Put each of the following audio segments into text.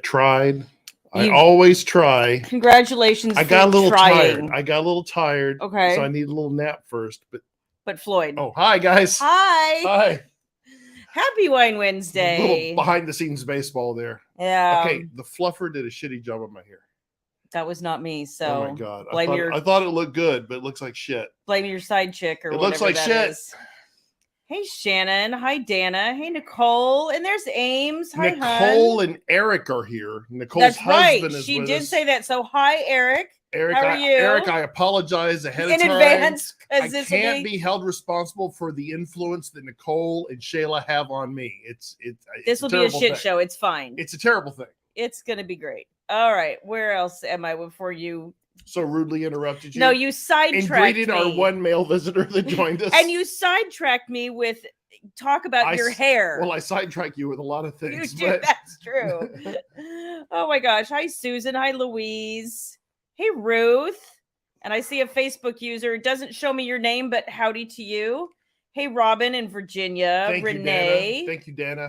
tried. I always try. Congratulations. I got a little trying. tired. Okay. So I need a little nap first. But Floyd. Oh, hi, guys. Hi. Hi. Happy Wine Wednesday. A little behind the scenes baseball there. Yeah. Okay, the fluffer did a shitty job on my hair. That was not me. So oh my god, I thought it looked good, but it looks like shit. Blame your side chick or whatever. It looks like that shit. Is. Hey Shannon, hi Dana, hey Nicole, and there's Ames. Hi, Nicole hun. and Eric are here. Nicole's That's husband right. is She with did us. say that. So hi Eric. Eric, how are you? Eric, I apologize ahead of time. In advance, I can't be held responsible for the influence that Nicole and Shayla have on me. This will be a shit show. It's fine. It's a terrible thing. It's gonna be great. All right, where else am I before you? So rudely interrupted you. No, you sidetracked me. And greeted our one male visitor that joined us. And you sidetracked me with talk about your hair. Well, I sidetrack you with a lot of things. You do. That's true. Oh my gosh. Hi, Susan. Hi, Louise. Hey, Ruth. And I see a Facebook user. It doesn't show me your name, but howdy to you. Hey, Robin in Virginia. Thank Renee. You, Dana. Thank you, Dana.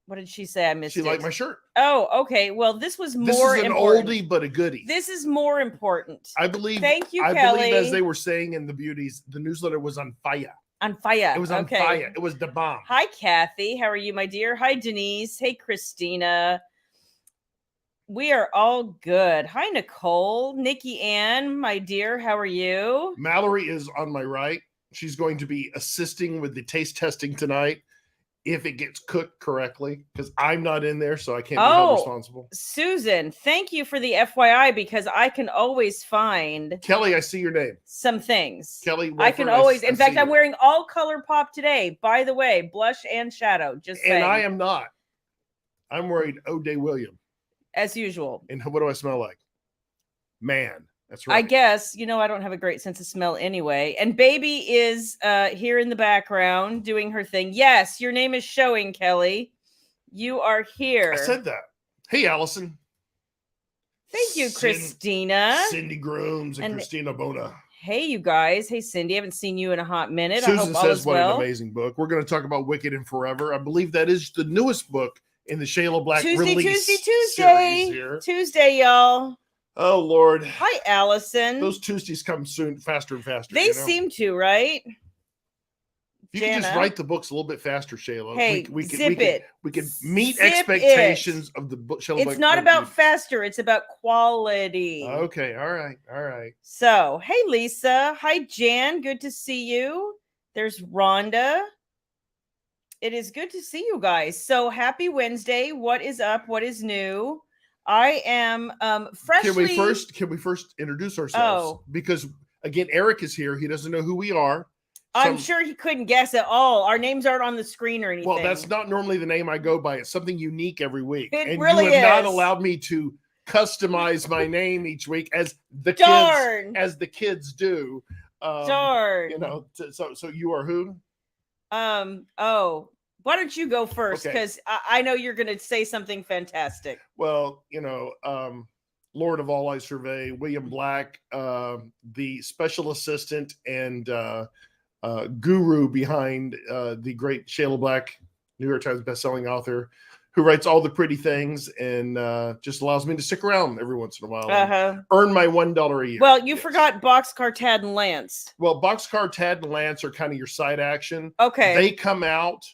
What did she say? I missed it. She liked my shirt. Oh, okay. Well, this was more important. This is an oldie but a goodie. This is more important. I believe. Thank you, Kelly. I believe, as they were saying in the beauties, the newsletter was on fire. On fire. It was on fire. It was the bomb. Hi, Kathy. How are you, my dear? Hi, Denise. Hey, Christina. We are all good. Hi, Nicole. Nikki Ann, my dear. How are you? Mallory is on my right. She's going to be assisting with the taste testing tonight. If it gets cooked correctly, because I'm not in there, so I can't be held responsible. Susan, thank you for the FYI, because I can always find Kelly. I see your name. Some things. Kelly. I can always. In fact, I'm wearing all color pop today. By the way, blush and shadow. Just saying. And I am not. I'm wearing O'Day William. As usual. And what do I smell like? Man. That's right. I guess, I don't have a great sense of smell anyway. And baby is here in the background doing her thing. Yes, your name is showing, Kelly. You are here. I said that. Hey, Allison. Thank you, Christina. Cindy Grooms and Christina Bona. Hey, you guys. Hey, Cindy. I haven't seen you in a hot minute. Susan I hope all says, is what well. an amazing book. We're going to talk about Wicked and Forever. I believe that is the newest book in the Shayla Black release series here. Tuesday, y'all. Oh, Lord. Hi, Allison. Those Tuesdays come soon, faster and faster. They seem to, right? You can just write the books a little bit faster, Shayla. Hey, we can meet zip expectations of the book. It's not about faster. It's about quality. Okay. All right. So, hey, Lisa. Hi, Jan. Good to see you. There's Rhonda. It is good to see you guys. So, happy Wednesday. What is up? What is new? I am freshly. Can we first introduce ourselves? Because again, Eric is here. He doesn't know who we are. I'm sure he couldn't guess at all. Our names aren't on the screen or anything. Well, that's not normally the name I go by. It's something unique every week. It really is. You have not allowed me to customize my name each week as the kids do. Darn. So you are who? Why don't you go first? Because I know you're going to say something fantastic. Well, Lord of All I Survey, William Black, the special assistant and guru behind the great Shayla Black, New York Times bestselling author, who writes all the pretty things and just allows me to stick around every once in a while and earn my $1 a year. Well, you forgot Boxcar Tad and Lance. Well, Boxcar Tad and Lance are kind of your side action. Okay. They come out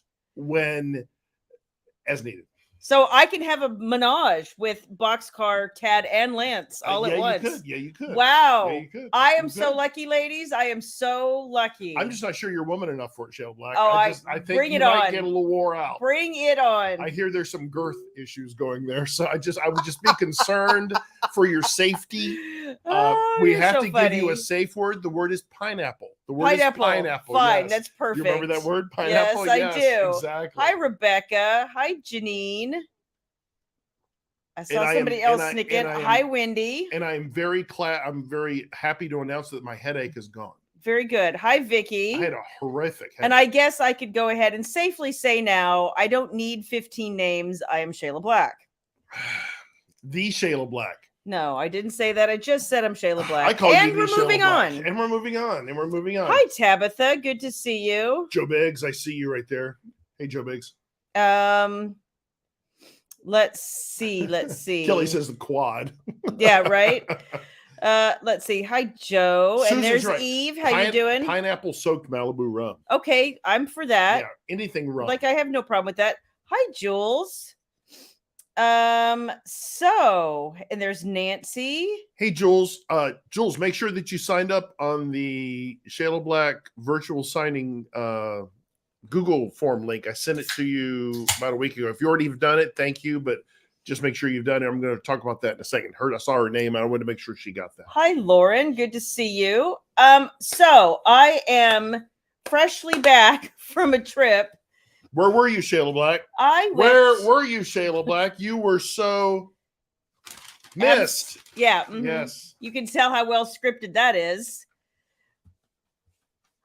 as needed. So I can have a menage with Boxcar, Tad, and Lance all at once. You could. Wow. Yeah, you could. I am so lucky, ladies. I am so lucky. I'm just not sure you're woman enough for it, Shayla Black. Oh, I think you might get a little wore out. Bring it on. I hear there's some girth issues going there, so I would just be concerned for your safety. We have to give you a safe word. The word is pineapple. The word is pineapple. Fine, that's perfect. You remember that word, pineapple? Yes, I do. Exactly. Hi, Rebecca. Hi, Janine. I saw somebody else sneak in. Hi, Wendy. And I'm very happy to announce that my headache is gone. Very good. Hi, Vicky. I had a horrific headache. And I guess I could go ahead and safely say now, I don't need 15 names. I am Shayla Black. The Shayla Black. No, I didn't say that. I just said I'm Shayla Black. I called you we're moving on. And we're moving on. Hi, Tabitha. Good to see you. Joe Biggs, I see you right there. Hey, Joe Biggs. Let's see. Let's see. Kelly says the quad. Yeah, right. Let's see. Hi, Joe. And Susan's there's right. Eve. How you doing? Pineapple soaked Malibu rum. Okay, I'm for that. Yeah, anything rum. Like, I have no problem with that. Hi, Jules. So, and there's Nancy. Hey, Jules. Jules, make sure that you signed up on the Shayla Black virtual signing Google form link. I sent it to you about a week ago. If you already have done it, thank you. But just make sure you've done it. I'm going to talk about that in a second. I saw her name, and I wanted to make sure she got that. Hi, Lauren. Good to see you. So I am freshly back from a trip. Where were you, Shayla Black? Where were you, Shayla Black? You were so missed. Yeah. Mm-hmm. Yes. You can tell how well scripted that is.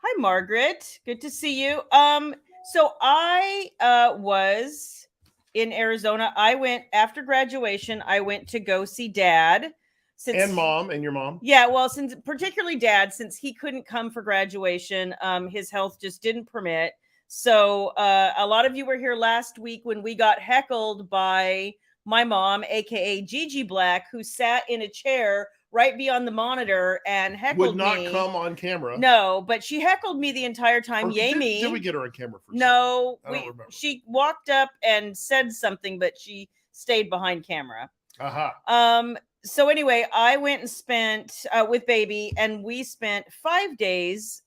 Hi, Margaret. Good to see you. So I was in Arizona. I went after graduation. I went to go see Dad. And Mom, and your mom. Yeah, well, since particularly Dad, since he couldn't come for graduation, his health just didn't permit. So a lot of you were here last week when we got heckled by my mom, aka Gigi Black, who sat in a chair right beyond the monitor and heckled me. Would not come on camera. No, but she heckled me the entire time. Yay me. Did we get her on camera for No, I don't remember. She walked up and said something, but she stayed behind camera. So anyway, I went and spent with baby, and we spent 5 days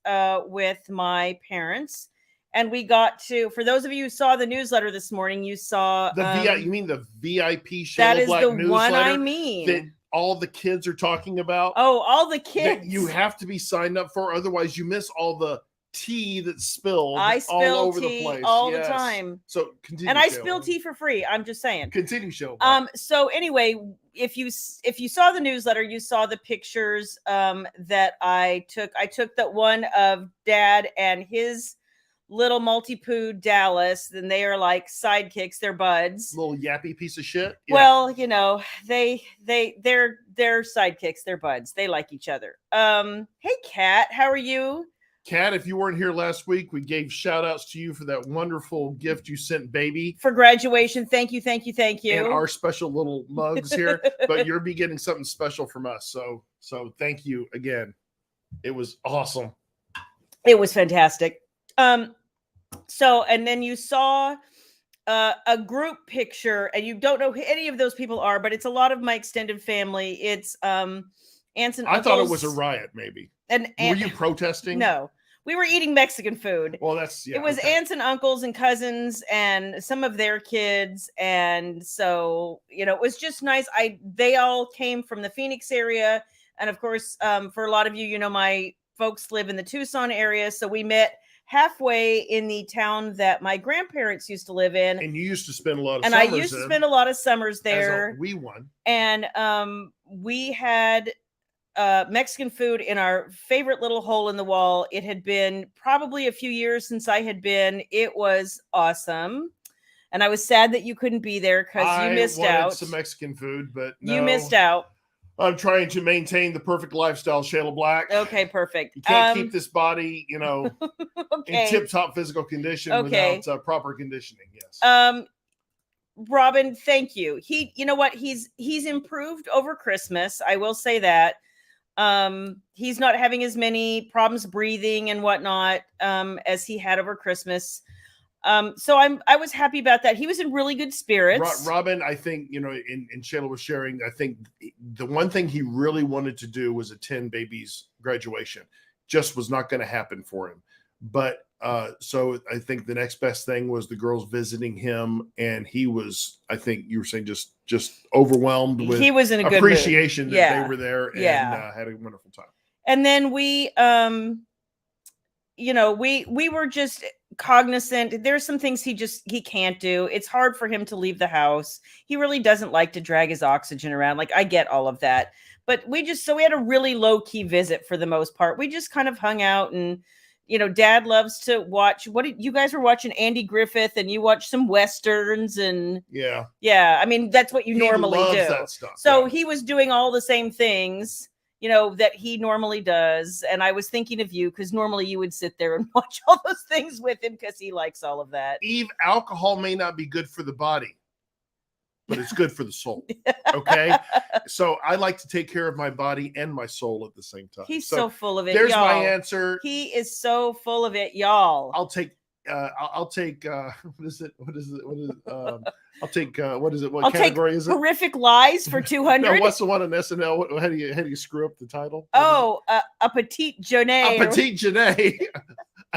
with my parents. And we got to, for those of you who saw the newsletter this morning, you saw the you mean the VIP Shayla that is Black the newsletter one I mean that all the kids are talking about. Oh, all the kids. That you have to be signed up for, otherwise you miss all the tea that's spilled. I spill all over tea the place all the time. So continue. And I Shayla. spill tea for free. I'm just saying. Continue, Shayla. So anyway, if you saw the newsletter, you saw the pictures that I took. I took that one of Dad and his little multi-poo Dallas. Then they are like sidekicks. They're buds. Little yappy piece of shit. Yeah. Well, you know, they're sidekicks. They're buds. They like each other. Hey, Kat, how are you? Kat, if you weren't here last week, we gave shout outs to you for that wonderful gift you sent baby for graduation. Thank you. And our special little mugs here, but you'll be getting something special from us. So thank you again. It was awesome. It was fantastic. So, and then you saw a group picture, and you don't know who any of those people are, but it's a lot of my extended family. It's aunts and uncles. I thought it was a riot, maybe. Were you protesting? No, we were eating Mexican food. Well, it was aunts and uncles and cousins and some of their kids, and so you know it was just nice. They all came from the Phoenix area, and of course, for a lot of you, you know, my folks live in the Tucson area, so we met halfway in the town that my grandparents used to live in. And you used to spend a lot of summers there. And I used to spend a lot of summers there. We won. And we had Mexican food in our favorite little hole in the wall. It had been probably a few years since I had been. It was awesome. And I was sad that you couldn't be there because you missed out. Some Mexican food, but no. You missed out. I'm trying to maintain the perfect lifestyle, Shayla Black. Okay, perfect. You can't keep this body, you know, okay. in tip-top physical condition without proper conditioning. Yes. Robin, thank you. You know what? He's improved over Christmas. I will say that. He's not having as many problems breathing and whatnot as he had over Christmas. So I was happy about that. He was in really good spirits. Robin, I think, you know, and Shayla was sharing, I think the one thing he really wanted to do was attend baby's graduation. Just was not going to happen for him. But so I think the next best thing was the girls visiting him, and he was, I think you were saying, just overwhelmed with he was in a good appreciation mood. that they were there and had a wonderful time. And then we you know, we were just cognizant. There's some things he can't do. It's hard for him to leave the house. He really doesn't like to drag his oxygen around. Like, I get all of that, but we had a really low key visit for the most part. We just kind of hung out, and you know, Dad loves to watch. You guys were watching Andy Griffith, and you watch some Westerns, and yeah. I mean, that's what you normally do. That stuff. So he was doing all the same things, you know, that he normally does. And I was thinking of you because normally you would sit there and watch all those things with him because he likes all of that. Eve, alcohol may not be good for the body. but it's good for the soul. Okay. So I like to take care of my body and my soul at the same time. He's so full of it. There's y'all. my answer. He is so full of it, y'all. I'll take what is it? I'll take what is it? What category is it? Horrific lies for 200. No, what's the one on SNL? How do you screw up the title? Oh, a petite Jeunet. A petite Jeunet.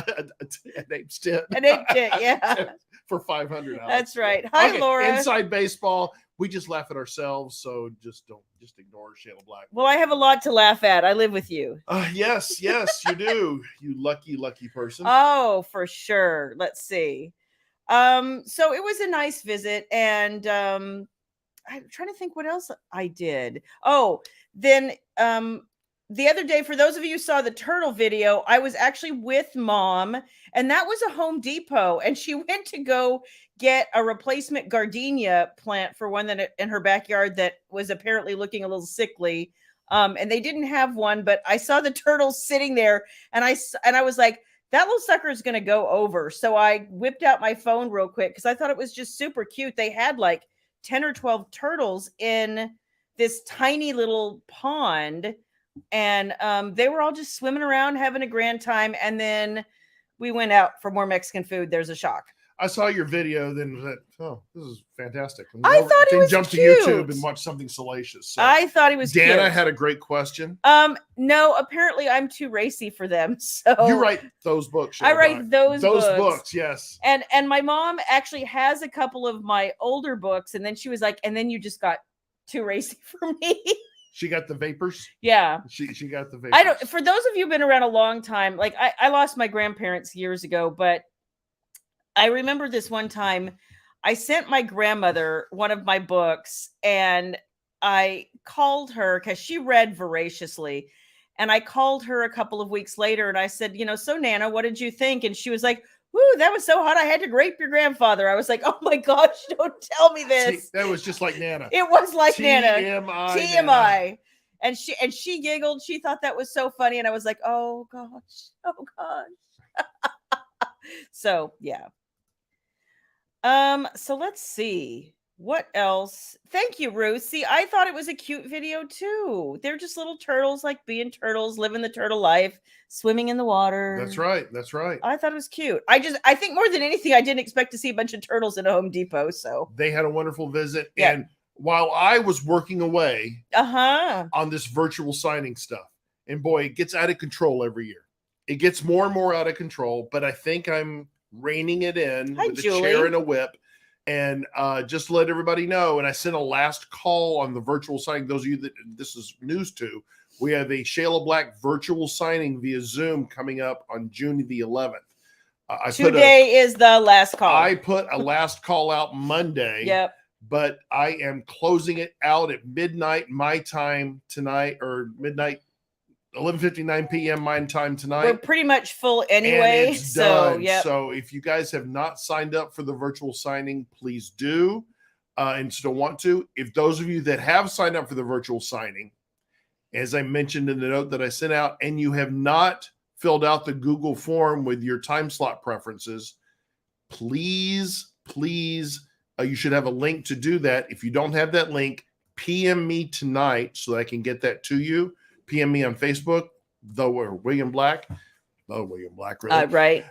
An ape's tit. An ape tit, yeah. For 500. That's right. Hi, okay, Laura. Inside baseball. We just laugh at ourselves, so just ignore Shayla Black. Well, I have a lot to laugh at. I live with you. Yes, you do. You lucky person. Oh, for sure. Let's see. So it was a nice visit, and I'm trying to think what else I did. Oh, then the other day, for those of you who saw the turtle video, I was actually with Mom, and that was a Home Depot, and she went to go get a replacement gardenia plant for one that in her backyard that was apparently looking a little sickly. And they didn't have one, but I saw the turtles sitting there, and I was like, that little sucker is going to go over. So I whipped out my phone real quick because I thought it was just super cute. They had like 10 or 12 turtles in this tiny little pond, and they were all just swimming around, having a grand time. And then we went out for more Mexican food. There's a shock. I saw your video, then was this is fantastic. I thought he was jump cute. to YouTube and watch something salacious. So I thought he was Dana cute. had a great question. No, apparently I'm too racy for them. So you write those books. I write those books, yes. And my mom actually has a couple of my older books, and then she was like, and then you just got too racy for me. She got the vapors. Yeah. She got the vapors. I don't, for those of you who've been around a long time, like I lost my grandparents years ago, but I remember this one time I sent my grandmother one of my books, and I called her because she read voraciously. And I called her a couple of weeks later, and I said, so Nana, what did you think? And she was like, woo, that was so hot. I had to rape your grandfather. I was like, oh my gosh, don't tell me this. See, that was just like Nana. It was like Nana. TMI. Nana. And she giggled. She thought that was so funny. And I was like, oh gosh. Oh gosh. So yeah. So let's see. What else? Thank you, Ruth. See, I thought it was a cute video too. They're just little turtles, like being turtles, living the turtle life, swimming in the water. That's right. I thought it was cute. I think more than anything, I didn't expect to see a bunch of turtles in a Home Depot. So they had a wonderful visit. Yeah. And while I was working away on this virtual signing stuff, and boy, it gets out of control every year. It gets more and more out of control, but I think I'm reining it in with Julie. a chair and a whip. And just to let everybody know, and I sent a last call on the virtual signing. Those of you that this is news to, we have a Shayla Black virtual signing via Zoom coming up on June the 11th. Today is the last call. I put a last call out Monday. Yep. But I am closing it out at midnight my time tonight, or midnight 11:59 p.m. my time tonight. We're pretty much full anyway. And it's so done. yeah. So if you guys have not signed up for the virtual signing, please do, and still want to. If those of you that have signed up for the virtual signing, as I mentioned in the note that I sent out, and you have not filled out the Google form with your time slot preferences, please, you should have a link to do that. If you don't have that link, PM me tonight so that I can get that to you. PM me on Facebook, William Black, really. Right.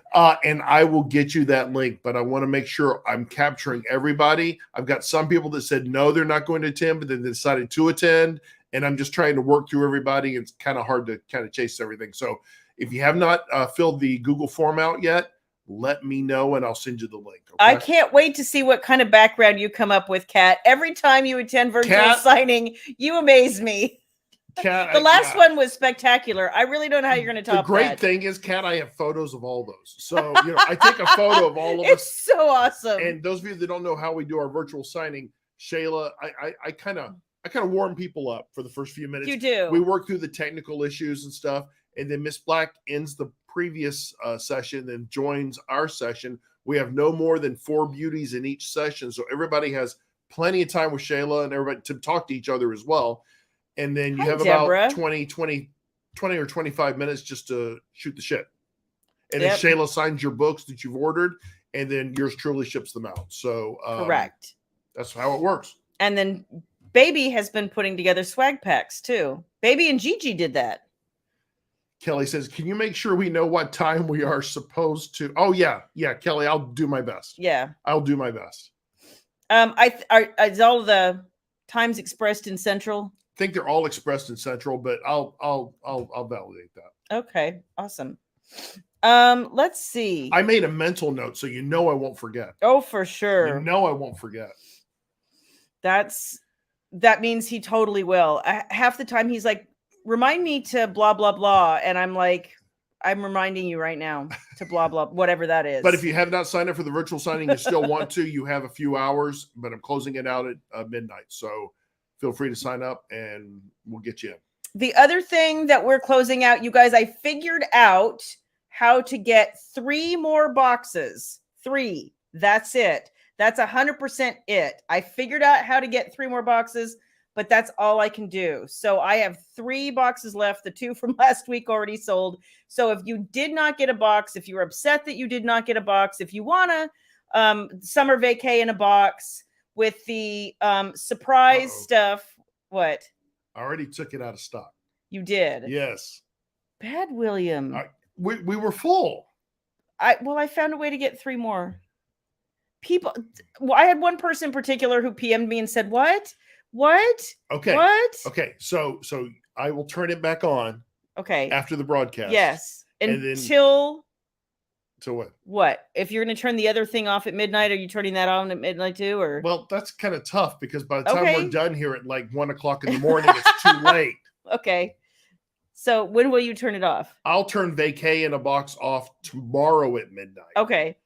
And I will get you that link, but I want to make sure I'm capturing everybody. I've got some people that said, no, they're not going to attend, but then they decided to attend. And I'm just trying to work through everybody. It's kind of hard to kind of chase everything. So if you have not filled the Google form out yet, let me know and I'll send you the link. Okay? I can't wait to see what kind of background you come up with, Kat. Every time you attend virtual signing, you amaze me. Kat, the last one was spectacular. I really don't know how you're going to top The great that. thing is, Kat, I have photos of all those. So, I take a photo of all of us. It's so awesome. And those of you that don't know how we do our virtual signing, Shayla, I kind of warm people up for the first few minutes. You do. We work through the technical issues and stuff. And then Miss Black ends the previous session and joins our session. We have no more than 4 beauties in each session. So everybody has plenty of time with Shayla and everybody to talk to each other as well. And then you have Deborah. about 20 or 25 minutes just to shoot the shit. And then Shayla signs your books that you've ordered, and then yours truly ships them out. So correct. That's how it works. And then Baby has been putting together swag packs too. Baby and Gigi did that. Kelly says, can you make sure we know what time we are supposed to? Oh, yeah. Yeah, Kelly, I'll do my best. Yeah. I'll do my best. Is all the times expressed in Central? I think they're all expressed in Central, but I'll validate that. Okay, awesome. Let's see. I made a mental note, so you know I won't forget. Oh, for sure. You know I won't forget. That means he totally will. Half the time he's like, remind me to blah, blah, blah. And I'm like, I'm reminding you right now to blah, blah, whatever that is. But if you have not signed up for the virtual signing, you still want to, you have a few hours, but I'm closing it out at midnight. So feel free to sign up and we'll get you in. The other thing that we're closing out, you guys, I figured out how to get 3 more boxes. 3. That's it. That's 100% it. I figured out how to get 3 more boxes, but that's all I can do. So I have 3 boxes left. The 2 from last week already sold. So if you did not get a box, if you're upset that you did not get a box, if you want to summer vacay in a box with the surprise stuff, what? I already took it out of stock. You did? Yes. Bad William. We were full. I found a way to get 3 more. People, I had one person in particular who PM'd me and said, what? Okay. What? Okay. So I will turn it back on. Okay. After the broadcast. Yes. And until to what? What? If you're going to turn the other thing off at midnight, are you turning that on at midnight too? Or well, that's kind of tough because by the time we're done here at like 1 o'clock in the morning, it's too late. Okay. So when will you turn it off? I'll turn vacay in a box off tomorrow at midnight. Okay.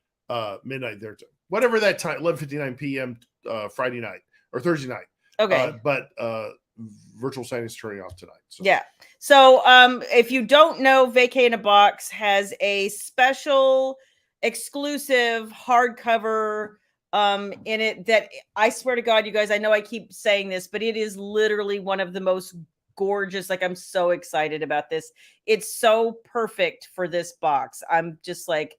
Midnight their time. Whatever that time, 11:59 p.m. Friday night or Thursday night. Okay. But virtual signing is turning off tonight. So. Yeah. So if you don't know, Vacay in a Box has a special exclusive hardcover in it that I swear to God, you guys, I know I keep saying this, but it is literally one of the most gorgeous. Like, I'm so excited about this. It's so perfect for this box. I'm just like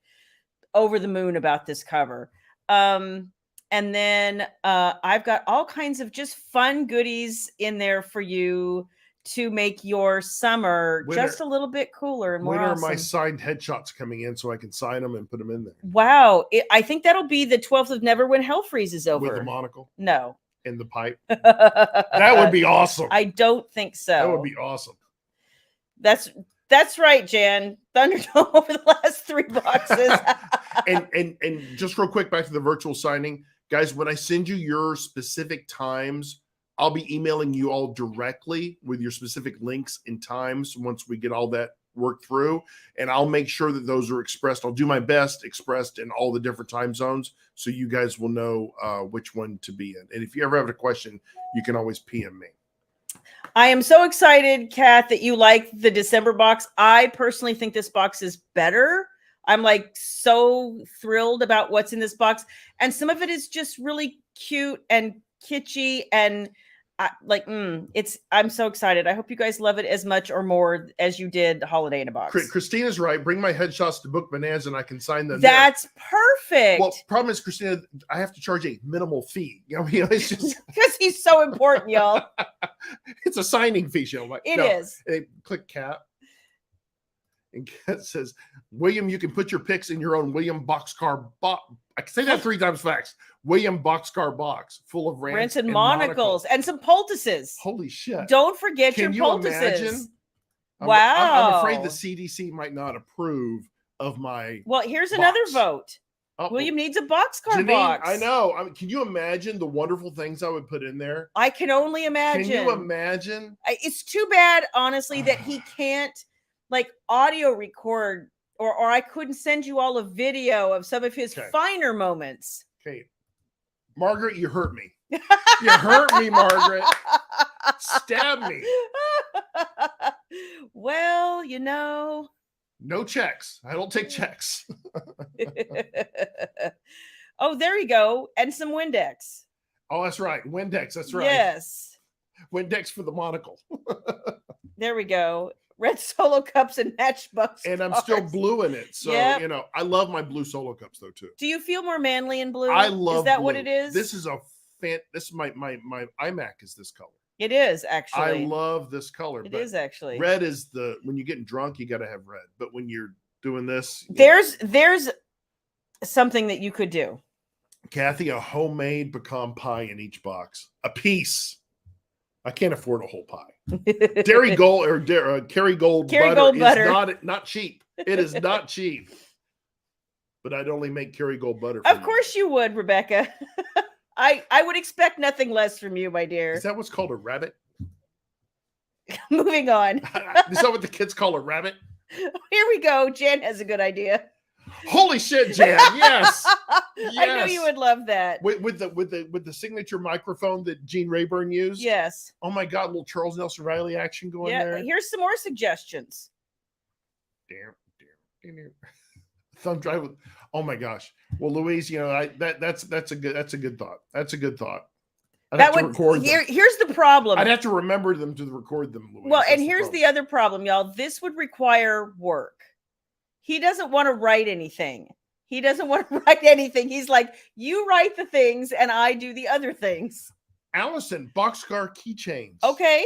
over the moon about this cover. And then I've got all kinds of just fun goodies in there for you to make your summer just a little bit cooler and more awesome. When are my signed headshots coming in so I can sign them and put them in there? Wow. I think that'll be the 12th of Never when Hell freezes over. With the monocle? No. In the pipe? That would be awesome. I don't think so. That would be awesome. That's right, Jan. Thunderdome over the last 3 boxes. and just real quick, back to the virtual signing. Guys, when I send you your specific times, I'll be emailing you all directly with your specific links and times once we get all that worked through. And I'll make sure that those are expressed. I'll do my best expressed in all the different time zones so you guys will know which one to be in. And if you ever have a question, you can always PM me. I am so excited, Kat, that you like the December box. I personally think this box is better. I'm like so thrilled about what's in this box. And some of it is just really cute and kitschy and I'm so excited. I hope you guys love it as much or more as you did Holiday in a Box. Christina's right. Bring my headshots to Book Bonanza and I can sign them. That's perfect. Well, problem is, Christina, I have to charge a minimal fee. You know what I mean? It's just because he's so important, y'all. It's a signing fee show. Like, it is. Click Cat. And Kat says, William, you can put your picks in your own William Boxcar box. I can say that 3 times fast. William Boxcar box full of rants and monocles and some poultices. Holy shit. Don't forget your poultices. Imagine? Wow. I'm afraid the CDC might not approve of my Well, here's box. Another vote. William needs a boxcar box. I know. Can you imagine the wonderful things I would put in there? I can only imagine. Can you imagine? It's too bad, honestly, that he can't like audio record or I couldn't send you all a video of some of his finer moments. Okay. Margaret, you hurt me. You hurt me, Margaret. Stab me. Well, you know. No checks. I don't take checks. Oh, there you go. And some Windex. Oh, that's right. Windex. That's right. Yes. Windex for the monocle. There we go. Red Solo cups and Matchbox and I'm cards. still blue in it. So, you know, I love my blue Solo cups though, too. Do you feel more manly in blue? I love Is that blue. what it is? This is a This is my iMac is this color. It is I actually. love this color. It is actually. Red is when you're getting drunk, you got to have red. But when you're doing this, there's something that you could do. Kathy, a homemade pecan pie in each box, a piece. I can't afford a whole pie. Kerrygold butter is not cheap. It is not cheap. But I'd only make Kerrygold butter. Of course you would, Rebecca. I would expect nothing less from you, my dear. Is that what's called a rabbit? Moving on. Is that what the kids call a rabbit? Here we go. Jan has a good idea. Holy shit, Jan! Yes, yes. I knew you would love that. With the signature microphone that Gene Rayburn used. Yes. Oh my God, little Charles Nelson Riley action going there. Here's some more suggestions. Damn. Thumb drive with. Oh my gosh. Well, Louise, that's a good thought. That's a good thought. Here's the problem. I'd have to remember them to record them, Louise. Well, and here's the other problem, y'all. This would require work. He doesn't want to write anything. He's like, you write the things and I do the other things. Allison, boxcar keychains. Okay.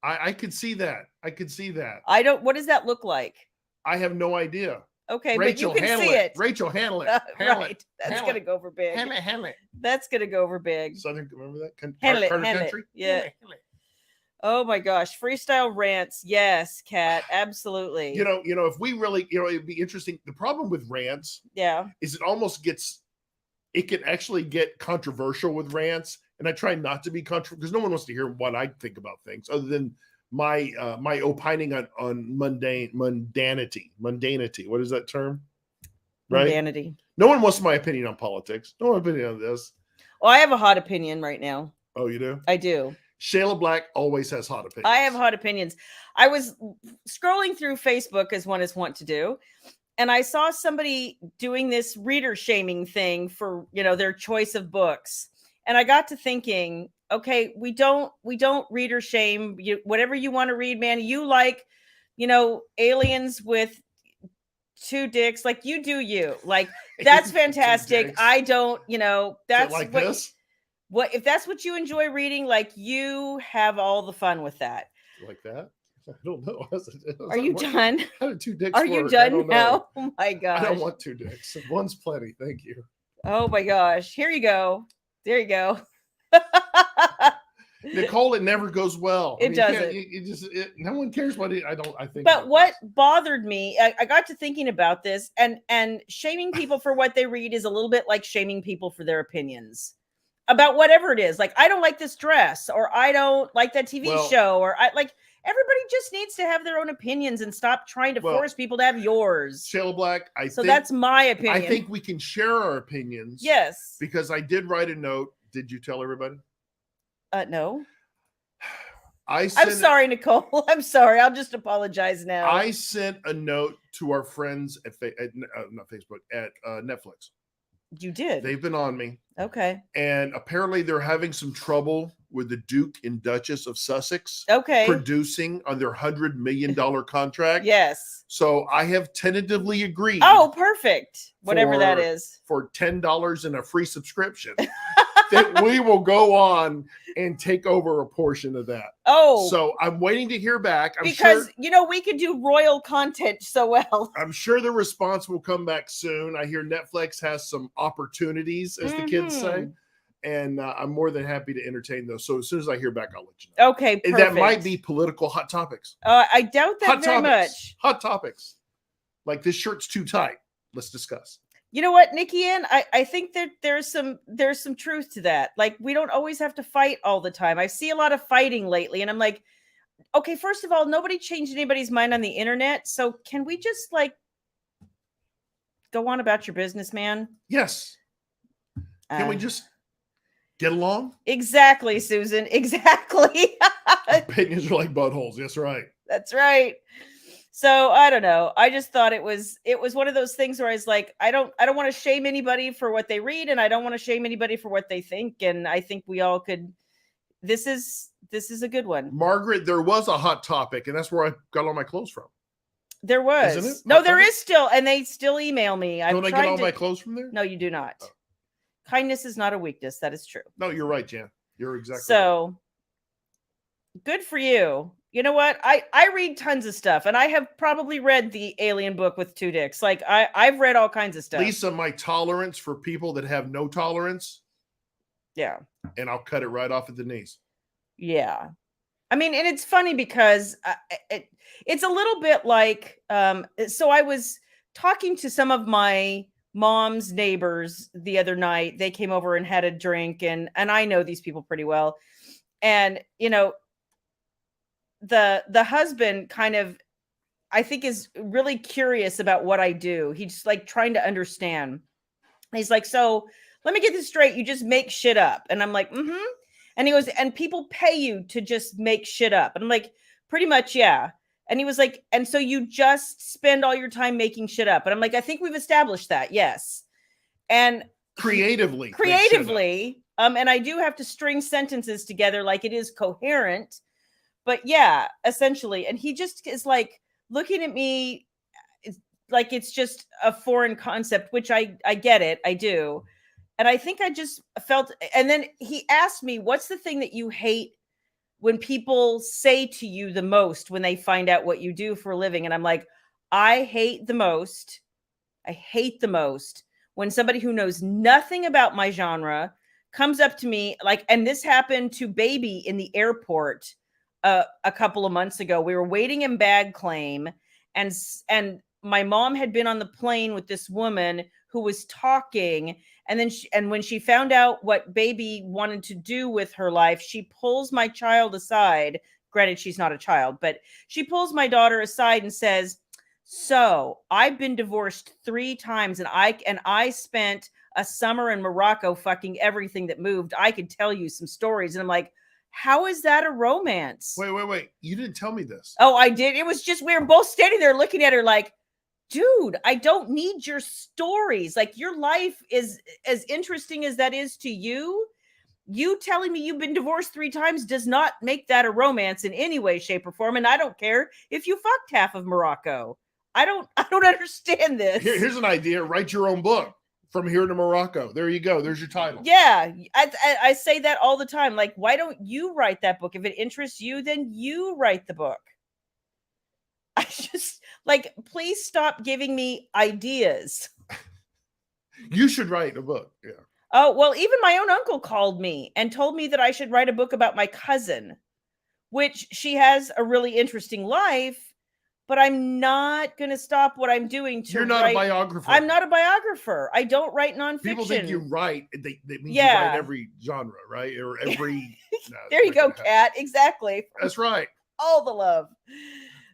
I could see that. What does that look like? I have no idea. Okay, Rachel, but you can see it. Rachel, handle it. Right. That's going to go over big. Handle it. That's going to go over big. Southern, remember that? Handle Country? it. Yeah. Handle it. Oh my gosh. Freestyle rants. Yes, Kat. Absolutely. If we really, it'd be interesting. The problem with rants is it can actually get controversial with rants. And I try not to be controversial because no one wants to hear what I think about things other than my opining on mundanity. What is that term? Right? Mundanity. No one wants my opinion on politics. No one opinion on this. Well, I have a hot opinion right now. Oh, you do? I do. Shayla Black always has hot opinions. I have hot opinions. I was scrolling through Facebook as one is wont to do, and I saw somebody doing this reader shaming thing for, their choice of books. And I got to thinking, okay, we don't reader shame. Whatever you want to read, man. You like, aliens with 2 dicks, like you do you. Like that's fantastic. I don't, that's like what, this. What if that's what you enjoy reading? Like you have all the fun with that. Like that? I don't know. Are you done? How did 2 dicks Are you done now? Oh my gosh. I don't want 2 dicks. One's plenty. Thank you. Oh my gosh. Here you go. There you go. Nicole, it never goes well. It doesn't. No one cares what I think. But what bothered me, I got to thinking about this, and shaming people for what they read is a little bit like shaming people for their opinions about whatever it is. Like, I don't like this dress, or I don't like that TV show, or everybody just needs to have their own opinions and stop trying to force people to have yours. Shayla Black, that's my opinion. I think we can share our opinions. Yes. Because I did write a note. Did you tell everybody? No. I'm sorry, Nicole. I'm sorry. I'll just apologize now. I sent a note to our friends at not Facebook, at Netflix. You did? They've been on me. Okay. And apparently they're having some trouble with the Duke and Duchess of Sussex. Okay. Producing on their $100 million contract. Yes. So I have tentatively agreed. Oh, perfect. Whatever that is. For $10 and a free subscription. That we will go on and take over a portion of that. Oh. So I'm waiting to hear back. Because we could do royal content so well. I'm sure the response will come back soon. I hear Netflix has some opportunities, as the kids say. And I'm more than happy to entertain those. So as soon as I hear back, I'll let you know. Okay, perfect. That might be political hot topics. I doubt that very much. Hot topics. Like, this shirt's too tight. Let's discuss. You know what, Nikki Ann? I think that there's some truth to that. Like, we don't always have to fight all the time. I see a lot of fighting lately, and I'm like, okay, first of all, nobody changed anybody's mind on the internet. So can we just go on about your business, man? Yes. Can we just get along? Exactly, Susan. Exactly. Opinions are like buttholes. That's right. That's right. So I don't know. I just thought it was one of those things where I was like, I don't want to shame anybody for what they read, and I don't want to shame anybody for what they think. And I think we all could. This is a good one. Margaret, there was a hot topic, and that's where I got all my clothes from. There was. Isn't it? No, there is still, and they still email me. Don't I get all my clothes from there? No, you do not. Kindness is not a weakness. That is true. No, you're right, Jan. You're exactly right. So good for you. You know what? I read tons of stuff, and I have probably read the Alien book with 2 dicks. Like I've read all kinds of stuff. Lisa, my tolerance for people that have no tolerance. Yeah. And I'll cut it right off at the knees. Yeah. I mean, and it's funny because it's a little bit like, so I was talking to some of my mom's neighbors the other night. They came over and had a drink, and I know these people pretty well. And, you know, the husband kind of, I think, is really curious about what I do. He's like trying to understand. He's like, so let me get this straight. You just make shit up. And I'm like, mm-hmm. And he goes, and people pay you to just make shit up. And I'm like, pretty much, yeah. And he was like, and so you just spend all your time making shit up. And I'm like, I think we've established that. Yes. And creatively. And I do have to string sentences together like it is coherent. But yeah, essentially. And he just is like looking at me like it's just a foreign concept, which I get it. I do. And I think I just felt, and then he asked me, what's the thing that you hate when people say to you the most when they find out what you do for a living? And I'm like, I hate the most when somebody who knows nothing about my genre comes up to me, like, and this happened to Baby in the airport a couple of months ago. We were waiting in bag claim, and my mom had been on the plane with this woman who was talking, and then when she found out what Baby wanted to do with her life, she pulls my child aside. Granted, she's not a child, but she pulls my daughter aside and says, so I've been divorced 3 times, and I spent a summer in Morocco fucking everything that moved. I could tell you some stories. And I'm like, how is that a romance? Wait. You didn't tell me this. Oh, I did. It was just, we were both standing there looking at her like, dude, I don't need your stories. Like, your life is as interesting as that is to you. You telling me you've been divorced 3 times does not make that a romance in any way, shape, or form. And I don't care if you fucked half of Morocco. I don't understand this. Here's an idea. Write your own book. From Here to Morocco. There you go. There's your title. Yeah. I say that all the time. Like, why don't you write that book? If it interests you, then you write the book. I just, like, please stop giving me ideas. You should write a book. Yeah. Oh, well, even my own uncle called me and told me that I should write a book about my cousin, which she has a really interesting life. But I'm not going to stop what I'm doing to You're not a biographer. I'm not a biographer. I don't write nonfiction. People think you write. That means you write every genre, right? Or every... There you go, Kat. Exactly. That's right. All the love.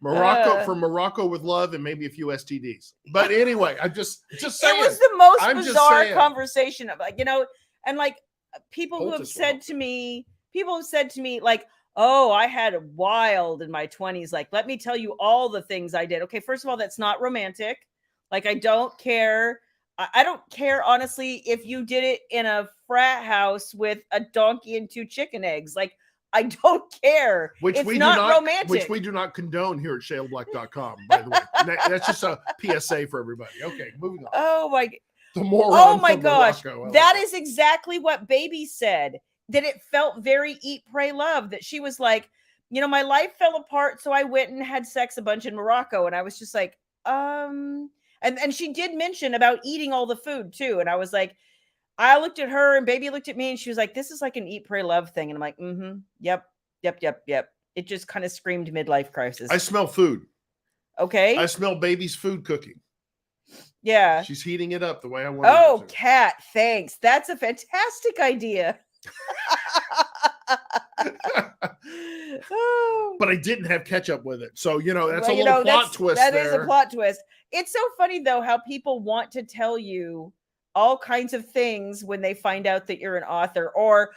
Morocco, from Morocco with love and maybe a few STDs. But anyway, I'm just saying. It was the most bizarre conversation of, like, you know, and like people who have said to me, like, oh, I had a wild in my 20s. Like, let me tell you all the things I did. Okay, first of all, that's not romantic. Like, I don't care. I don't care, honestly, if you did it in a frat house with a donkey and 2 chicken eggs. Like, I don't care. It's not romantic. Which we do not condone here at shaleblack.com, by the way. That's just a PSA for everybody. Okay, moving on. Oh, my. Oh, my gosh. That is exactly what Baby said. That it felt very Eat, Pray, Love. That she was like, you know, my life fell apart, so I went and had sex a bunch in Morocco. And I was just like, and she did mention about eating all the food too. And I was like, I looked at her and Baby looked at me and she was like, this is like an Eat, Pray, Love thing. And I'm like, yep. It just kind of screamed midlife crisis. I smell food. Okay. I smell Baby's food cooking. Yeah. She's heating it up the way I want. Oh, Kat, thanks. That's a fantastic idea. But I didn't have ketchup with it. So, you know, that's a little plot twist there. That is a plot twist. It's so funny, though, how people want to tell you all kinds of things when they find out that you're an author. Or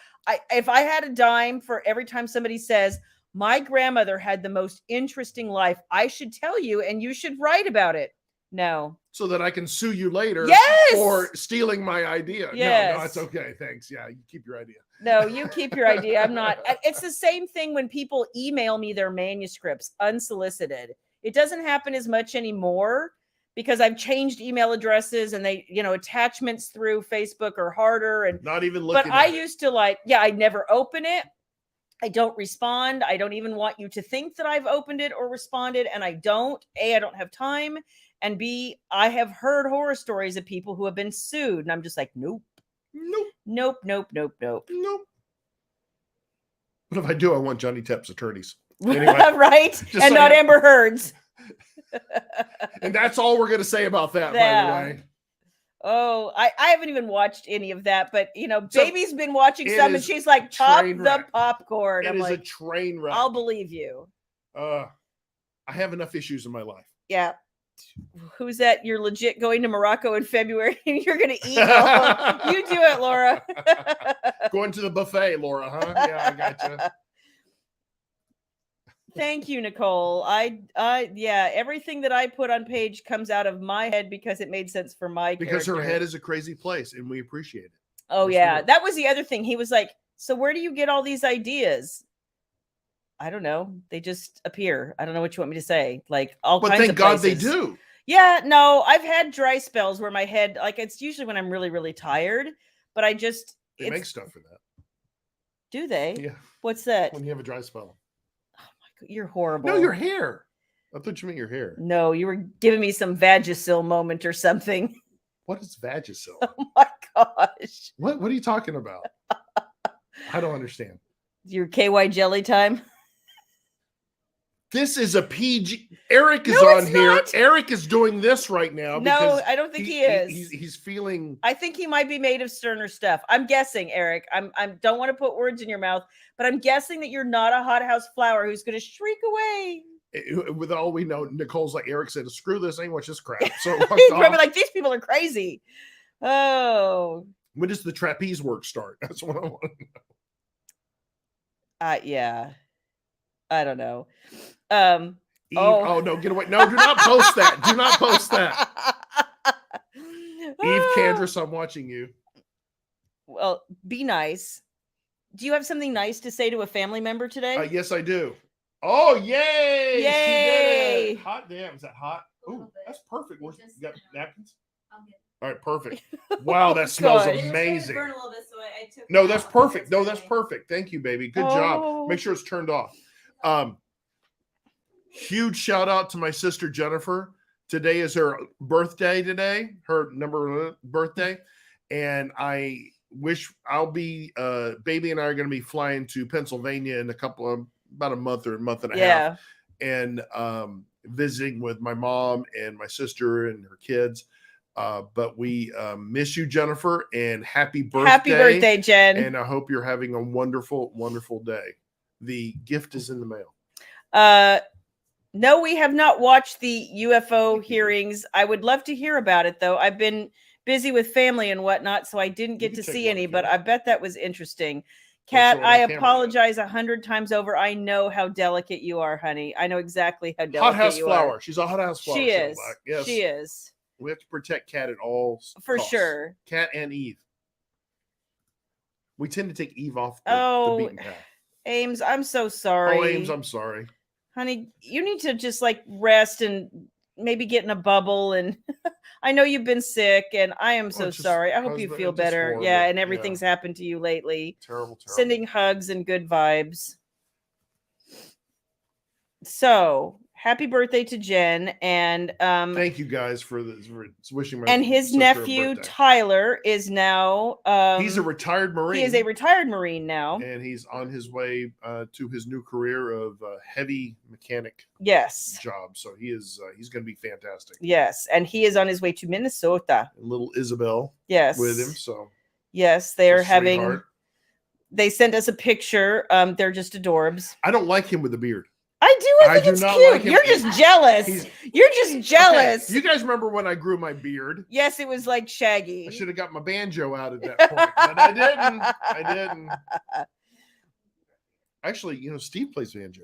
if I had a dime for every time somebody says, my grandmother had the most interesting life, I should tell you and you should write about it. No. So that I can sue you later yes! for stealing my idea. Yes. No, it's okay. Thanks. Yeah, you keep your idea. No, you keep your idea. I'm not. It's the same thing when people email me their manuscripts unsolicited. It doesn't happen as much anymore because I've changed email addresses and they, attachments through Facebook are harder. And Not even looking but I at it. used to I never open it. I don't respond. I don't even want you to think that I've opened it or responded. And I don't. A, I don't have time. And B, I have heard horror stories of people who have been sued. And I'm just like, nope. Nope. Nope, nope, nope, nope. Nope. But if I do, I want Johnny Depp's attorneys. Anyway, Anyway, right? And not Amber Heard's. And that's all we're going to say about that, by the way. Oh, I haven't even watched any of that, but Baby's been watching some and she's like, pop the popcorn. I'm like, a train wreck. I'll believe you. I have enough issues in my life. Yeah. Who's that? You're legit going to Morocco in February and you're going to eat all. You do it, Laura. Going to the buffet, Laura, huh? Yeah, I gotcha. Thank you, Nicole. Yeah, everything that I put on page comes out of my head because it made sense for my because character. Her head is a crazy place and we appreciate it. Oh, yeah. That was the other thing. He was like, so where do you get all these ideas? I don't know. They just appear. I don't know what you want me to say. Like all kinds of places. But thank God they do. Yeah, no, I've had dry spells where my head, it's usually when I'm really, really tired, but They make stuff for that. Do they? Yeah. What's that? When you have a dry spell. You're horrible. No, your hair. I thought you meant your hair. No, you were giving me some Vagisil moment or something. What is Vagisil? Oh my gosh. What are you talking about? I don't understand. Your KY jelly time? This is a PG. Eric is on here. Eric is doing this right now. No, I don't think he is. He's feeling. I think he might be made of sterner stuff. I'm guessing, Eric. I don't want to put words in your mouth, but I'm guessing that you're not a hothouse flower who's going to shriek away. With all we know, Nicole's like Eric said, screw this, ain't watch this crap. So he's probably like, these people are crazy. Oh. When does the trapeze work start? That's what I want to know. Yeah. I don't know. Eve, oh no, get away. No, do not post that. Do not post that. Eve Candress, I'm watching you. Well, be nice. Do you have something nice to say to a family member today? Yes, I do. Oh, yay! Yay! She did it. Hot damn. Is that hot? Oh, that's perfect. You got napkins? All right, perfect. Wow, that smells amazing. No, that's perfect. No, that's perfect. Thank you, baby. Good job. Make sure it's turned off. Huge shout out to my sister Jennifer. Today is her birthday today, her number birthday. And I wish Baby and I are going to be flying to Pennsylvania in about a month or a month and a half. And visiting with my mom and my sister and her kids. But we miss you, Jennifer, and happy birthday. Happy birthday, Jen. And I hope you're having a wonderful, wonderful day. The gift is in the mail. No, we have not watched the UFO hearings. I would love to hear about it, though. I've been busy with family and whatnot, so I didn't get to see any, but I bet that was interesting. Kat, I apologize 100 times over. I know how delicate you are, honey. I know exactly how delicate hothouse you flower. are. She's a hothouse flower. She is. Yes. She is. We have to protect Kat at all For costs. sure. Kat and Eve. We tend to take Eve off the beaten path. Ames, I'm so sorry. Oh, Ames, I'm sorry. Honey, you need to just rest and maybe get in a bubble. And I know you've been sick and I am so sorry. I hope you feel better. Yeah. And everything's happened to you lately. Terrible. Sending hugs and good vibes. So happy birthday to Jen. And thank you guys for wishing my and his nephew Tyler is now he's a retired Marine. He is a retired Marine now. And he's on his way to his new career of heavy mechanic job. So he's going to be fantastic. Yes. And he is on his way to Minnesota. And little Isabel with him. So yes, they're having they sent us a picture. They're just adorbs. I don't like him with the beard. I do. I think it's cute. Like you're just jealous. You're just jealous. Okay. You guys remember when I grew my beard? Yes, it was like shaggy. I should have got my banjo out at that point, but I didn't. Actually, Steve plays banjo.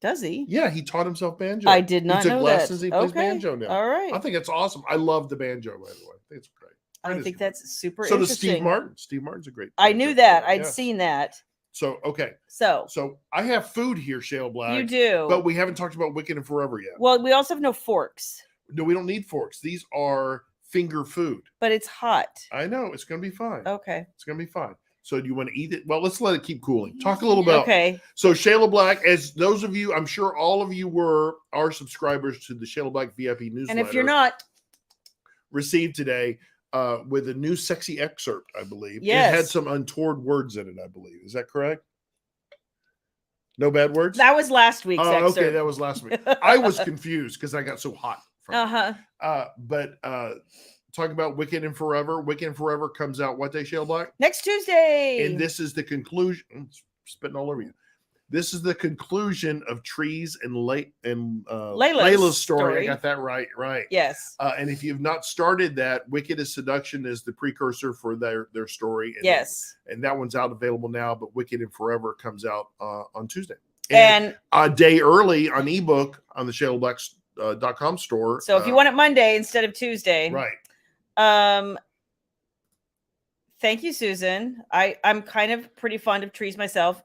Does he? Yeah, he taught himself banjo. I did not know that. He plays banjo now. All right. I think it's awesome. I love the banjo, by the way. I think it's great. I think that's super interesting. So does Steve Martin. Steve Martin's a great. I knew that. I'd seen that. So, okay. So I have food here, Shale Black. You do. But we haven't talked about Wicked and Forever yet. Well, we also have no forks. No, we don't need forks. These are finger food. But it's hot. I know. It's going to be fine. Okay. It's going to be fine. So do you want to eat it? Well, let's let it keep cooling. Talk a little about. Okay. So Shayla Black, as those of you, I'm sure all of you are subscribers to the Shayla Black VIP newsletter. And if you're not, received today with a new sexy excerpt, I believe. Yes. It had some untoward words in it, I believe. Is that correct? No bad words? that was last week's excerpt. Okay, that was last week. I was confused because I got so hot from it. But talking about Wicked and Forever. Wicked and Forever comes out what day, Shayla Black? Next Tuesday. And this is the conclusion. I'm spitting all over you. This is the conclusion of Trees and Layla's story. I got that right. Yes. And if you've not started that, Wicked is Seduction is the precursor for their story. And Yes. And that one's out available now, but Wicked and Forever comes out on Tuesday. And a day early on ebook on the ShaylaBlack.com store. So if you want it Monday instead of Tuesday. Right. Thank you, Susan. I'm kind of pretty fond of trees myself.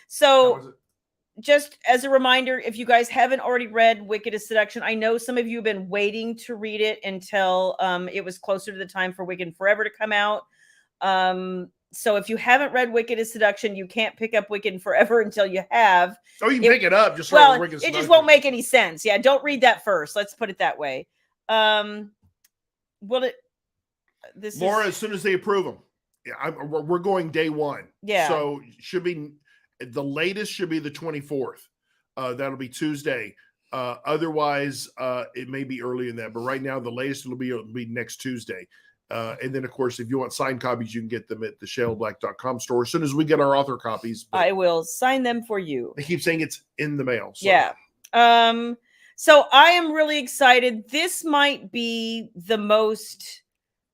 So just as a reminder, if you guys haven't already read Wicked is Seduction, I know some of you have been waiting to read it until it was closer to the time for Wicked and Forever to come out. So if you haven't read Wicked is Seduction, you can't pick up Wicked and Forever until you have. Oh, you can pick it up. It just won't make any sense. Yeah, don't read that first. Let's put it that way. Laura, as soon as they approve them, we're going day one. Yeah. So should be the latest should be the 24th. That'll be Tuesday. Otherwise, it may be earlier than that. But right now, the latest it'll be next Tuesday. And then, of course, if you want signed copies, you can get them at the ShaylaBlack.com store. As soon as we get our author copies, I will sign them for you. They keep saying it's in the mail. So. Yeah. So I am really excited. This might be the most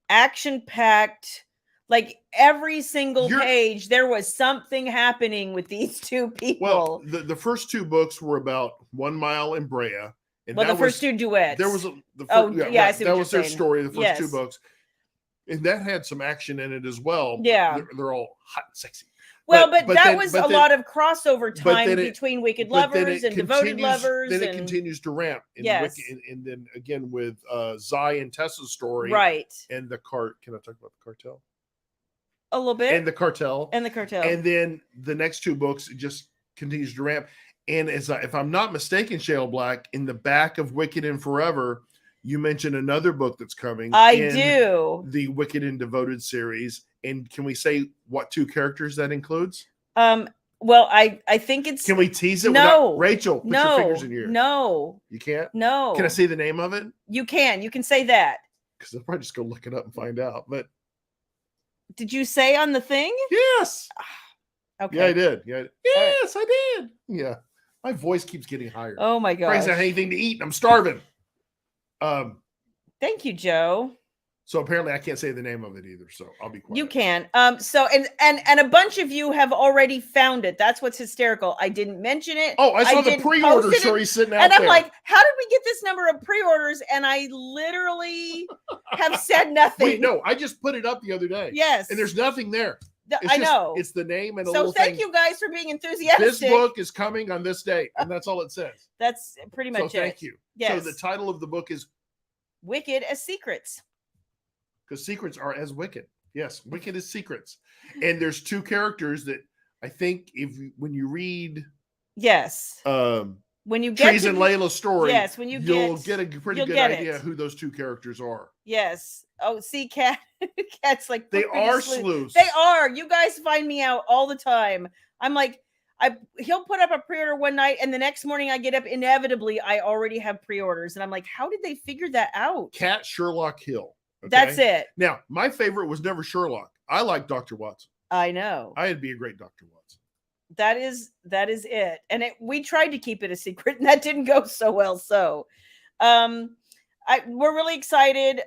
action-packed, like every single page, there was something happening with these two people. Well, the first two books were about 1 Mile in Brea. And the first two duets. There was that was their story, the first two books. And that had some action in it as well. Yeah. They're all hot and sexy. Well, but that was a lot of crossover time between Wicked lovers and devoted lovers. Then it continues to ramp. Yes. And then again with Zai and Tessa's story. Right. And can I talk about the cartel? A little bit. And the cartel. And then the next two books, it just continues to ramp. And if I'm not mistaken, Shayla Black, in the back of Wicked and Forever, you mentioned another book that's coming. I do. The Wicked and Devoted series. And can we say what two characters that includes? Well, I think it's. Can we tease it? No, Rachel, put your fingers in your ear. No, you can't. No. Can I say the name of it? You can. You can say that. Because I'll probably just go look it up and find out. But did you say on the thing? Yes. Okay. Yeah, I did. Yeah. Yes, I did. Yeah. My voice keeps getting higher. Oh my god. I don't have anything to eat and I'm starving. Thank you, Joe. So apparently I can't say the name of it either. So I'll be quiet. You can. So and a bunch of you have already found it. That's what's hysterical. I didn't mention it. Oh, I saw the pre-order story sitting out there. And I'm like, how did we get this number of pre-orders? And I literally have said nothing. Wait, no, I just put it up the other day. Yes. And there's nothing there. I know. It's the name and a little thing. So thank you guys for being enthusiastic. This book is coming on this date, and that's all it says. That's pretty much it. So thank you. Yes. So the title of the book is Wicked as Secrets. Because secrets are as wicked. Yes, wicked as secrets. And there's two characters that I think when you read when you get Trees and Layla's story, yes, you'll get a pretty good idea who those two characters are. Yes. Oh, see, Cat's like they are sleuths. They are. You guys find me out all the time. I'm like, he'll put up a pre-order one night, and the next morning I get up. Inevitably, I already have pre-orders, and I'm like, how did they figure that out? Cat Sherlock Hill. Okay? That's it. Now, my favorite was never Sherlock. I like Dr. Watson. I know. I'd be a great Dr. Watson. That is it. And we tried to keep it a secret, and that didn't go so well. So, we're really excited.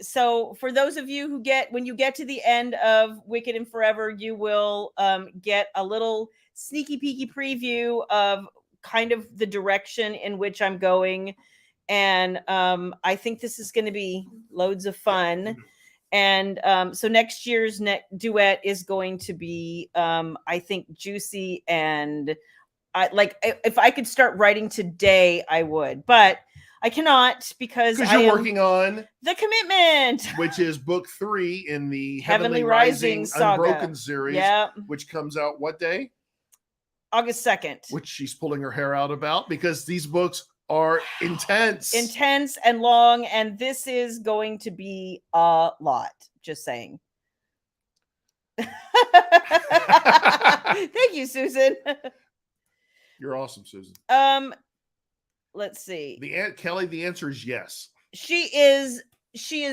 So for those of you when you get to the end of Wicked and Forever, you will get a little sneaky peeky preview of kind of the direction in which I'm going. And I think this is going to be loads of fun. And so next year's duet is going to be, I think, juicy. And if I could start writing today, I would. But I cannot because Because I you're am working on, The Commitment. which is book 3 in the Heavenly Heavenly Rising Rising saga. Unbroken series, Yep. which comes out what day? August 2nd. Which she's pulling her hair out about because these books are intense. Intense and long, and this is going to be a lot. Just saying. Thank you, Susan. You're awesome, Susan. Let's see. Kelly, the answer is yes. She is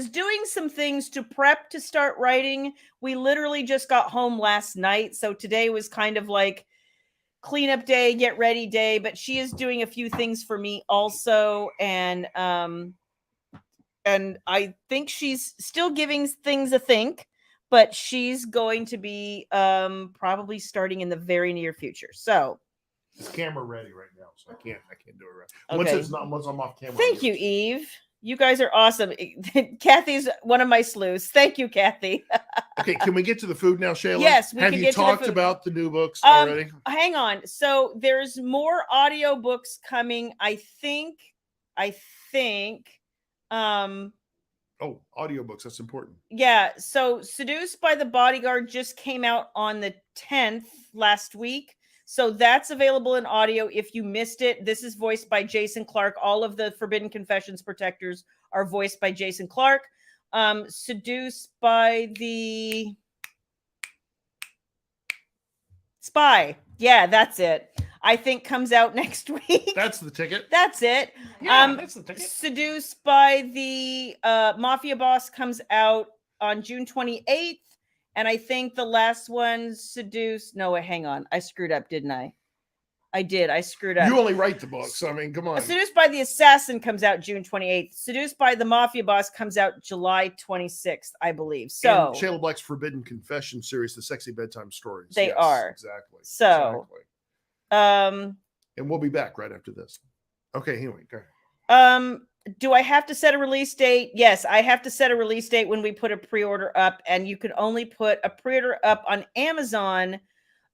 doing some things to prep to start writing. We literally just got home last night, so today was kind of like cleanup day, get ready day, but she is doing a few things for me also, and I think she's still giving things a think, but she's going to be probably starting in the very near future. So it's camera ready right now, so I can't do it right. Okay. Once I'm off camera. Thank you, Eve. You guys are awesome. Kathy's one of my sleuths. Thank you, Kathy. Okay, can we get to the food now, Shayla? Yes, we Have can you get to the talked food. about the new books already? Hang on. So there's more audio books coming. I think. Oh, audiobooks, that's important. Yeah. So Seduced by the Bodyguard just came out on the 10th last week. So that's available in audio if you missed it. This is voiced by Jason Clark. All of the Forbidden Confessions protectors are voiced by Jason Clark. Seduced by the Spy. Yeah, that's it. I think comes out next week. That's the ticket. That's it. Yeah, that's the ticket. Seduced by the Mafia Boss comes out on June 28th. And I think the last one, Seduced. No, wait, hang on. I screwed up, didn't I? I did. I screwed up. You only write the books. I mean, come on. Seduced by the Assassin comes out June 28th. Seduced by the Mafia Boss comes out July 26th, I believe. So and Shayla Black's Forbidden Confession series, the sexy bedtime stories. They are. Exactly. So exactly. And we'll be back right after this. Okay, anyway, go ahead. Do I have to set a release date? Yes, I have to set a release date when we put a pre-order up, and you can only put a pre-order up on Amazon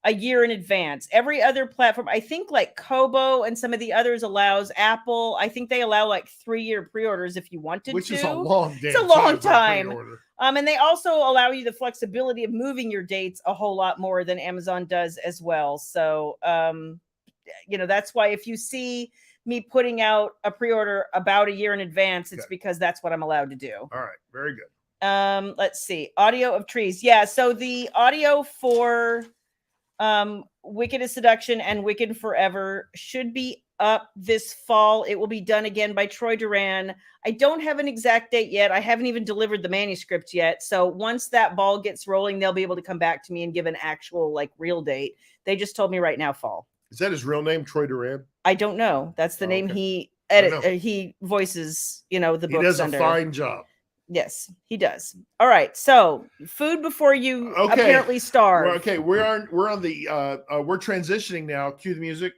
a year in advance. Every other platform, I think like Kobo and some of the others allows. Apple, I think they allow like 3-year pre-orders if you wanted Which to. Is a long it's a long time. And they also allow you the flexibility of moving your dates a whole lot more than Amazon does as well. So, that's why if you see me putting out a pre-order about a year in advance, it's because that's what I'm allowed to do. All right. Very good. Let's see. Audio of Trees. Yeah. So the audio for Wicked is Seduction and Wicked Forever should be up this fall. It will be done again by Troy Duran. I don't have an exact date yet. I haven't even delivered the manuscript yet. So once that ball gets rolling, they'll be able to come back to me and give an actual real date. They just told me right now, fall. Is that his real name, Troy Duran? I don't know. That's the name he he voices, the books under. He does a fine job. Yes, he does. All right. So food before you apparently starve. We're on the we're transitioning now. Cue the music.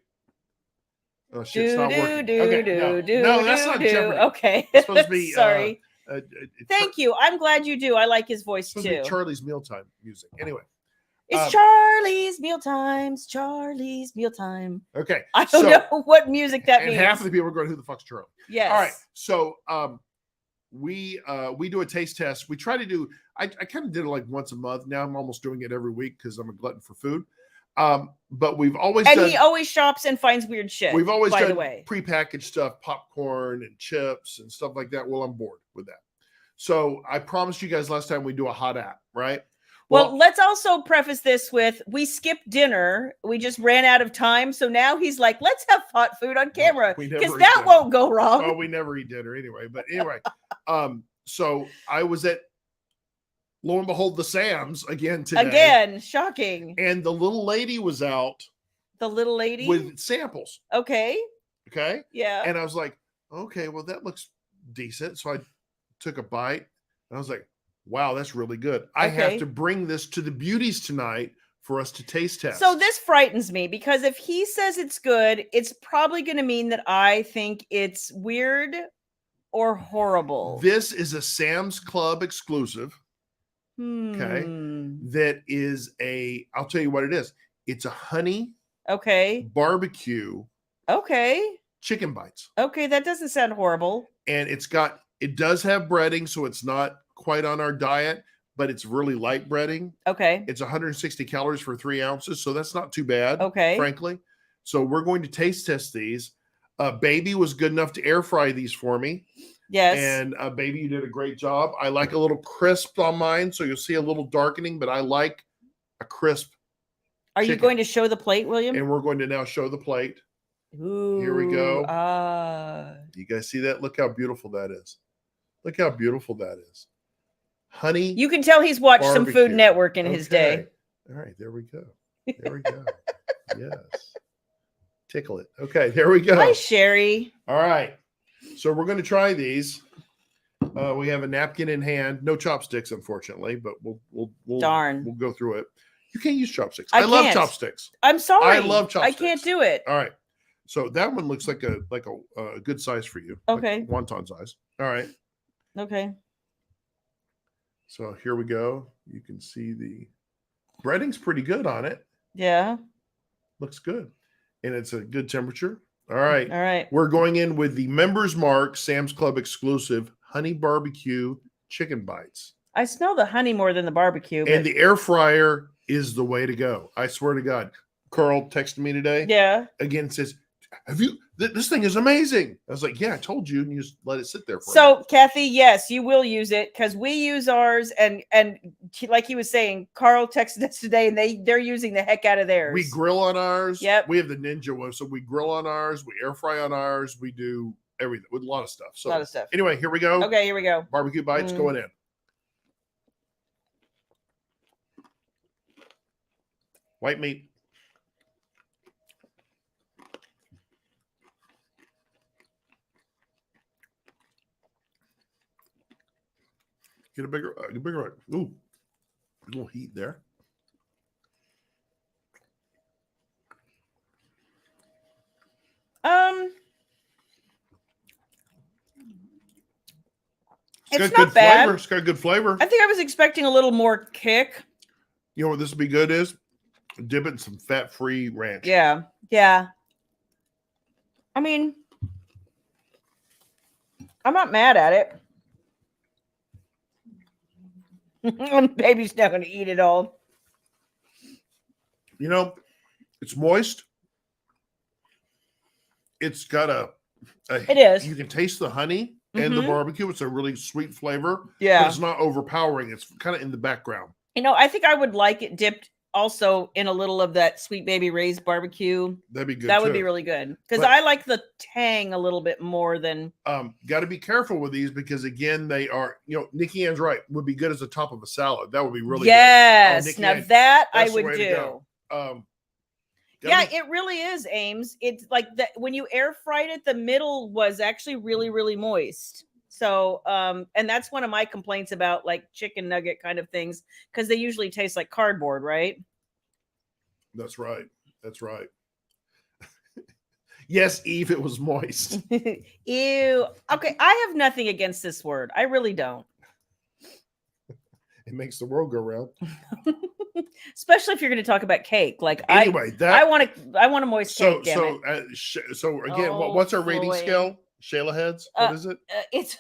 Oh shit, it's not working. No, that's not Jeopardy. Okay. It's supposed to be sorry. Thank you. I'm glad you do. I like his voice it's supposed too. To be Charlie's Mealtime music. Anyway. It's Charlie's Mealtimes. Charlie's Mealtime. Okay. I don't know what music that means. And half of the people are going, who the fuck's Charlie? Yes. All right. So we do a taste test. We try to do, I kind of did it like once a month. Now I'm almost doing it every week because I'm a glutton for food. But we've always done, he always shops and finds weird shit. We've always done prepackaged stuff, popcorn and chips and stuff like that. Well, I'm bored with that. So I promised you guys last time we do a hot app, right? Well, let's also preface this with we skipped dinner. We just ran out of time. So now he's like, let's have hot food on camera because that won't go wrong. Oh, we never eat dinner anyway. But anyway, so I was at, lo and behold, the Sam's again today. Again, shocking. And the little lady was out. The little lady? With samples. Okay. Yeah. And I was like, okay, well, that looks decent. So I took a bite and I was like, wow, that's really good. I have to bring this to the beauties tonight for us to taste test. So this frightens me because if he says it's good, it's probably going to mean that I think it's weird or horrible. This is a Sam's Club exclusive. Okay. That is I'll tell you what it is. It's a honey. Okay. Barbecue. Okay. chicken bites. Okay, that doesn't sound horrible. And it does have breading, so it's not quite on our diet, but it's really light breading. Okay. It's 160 calories for 3 ounces, so that's not too bad, Okay. frankly. So we're going to taste test these. Baby was good enough to air fry these for me. Yes. And Baby, you did a great job. I like a little crisp on mine, so you'll see a little darkening, but I like a crisp. Are you going to show the plate, William? And we're going to now show the plate. Ooh, here we go. You guys see that? Look how beautiful that is. Look how beautiful that is. Honey. You can tell he's watched some Food Network in his day. All right, there we go. There we go. Yes. Tickle it. Okay, there we go. Hi, Sherry. All right. So we're going to try these. We have a napkin in hand. No chopsticks, unfortunately, but we'll go through it. You can't use chopsticks. I love chopsticks. I'm sorry. I love chopsticks. I can't do it. All right. So that one looks like a good size for you. Okay. Like wonton size. All right. Okay. So here we go. You can see the breading's pretty good on it. Yeah. Looks good. And it's a good temperature. All right. All right. We're going in with the Members Mark Sam's Club exclusive honey barbecue chicken bites. I smell the honey more than the barbecue. And the air fryer is the way to go. I swear to God. Carl texted me today. Yeah. Again, says, this thing is amazing. I was like, yeah, I told you, and you just let it sit there for a minute. Kathy, yes, you will use it because we use ours, and like he was saying, Carl texted us today, and they're using the heck out of theirs. We grill on ours. Yep. We have the Ninja one, so we grill on ours, we air fry on ours, we do everything with a lot of stuff. So a lot of stuff. Anyway, here we go. Okay, here we go. Barbecue bites going in. White meat. Get a bigger one. Ooh, a little heat there. It's not bad. Flavor. It's got good flavor. I think I was expecting a little more kick. You know what this would be good is? Dip it in some fat-free ranch. Yeah. Yeah. I mean, I'm not mad at it. Baby's not going to eat it all. You know, it's moist. It's got it is. You can taste the honey and the barbecue. It's a really sweet flavor. Yeah. But it's not overpowering. It's kind of in the background. You know, I think I would like it dipped also in a little of that Sweet Baby Ray's barbecue. That'd be good. That would be really good. Because I like the tang a little bit more than. Got to be careful with these because, again, they are, Nikki Ann's right. Would be good as the top of a salad. That would be really good. Yes. Now that I would do. Yeah, it really is, Ames. It's like that when you air fried it, the middle was actually really, really moist. So, and that's one of my complaints about like chicken nugget kind of things because they usually taste like cardboard, right? That's right. That's right. Yes, Eve, it was moist. Ew. Okay, I have nothing against this word. I really don't. It makes the world go round. Especially if you're going to talk about cake. Like anyway, I want a moist cake. So again, what's our rating scale? Shayla heads. What is it? It's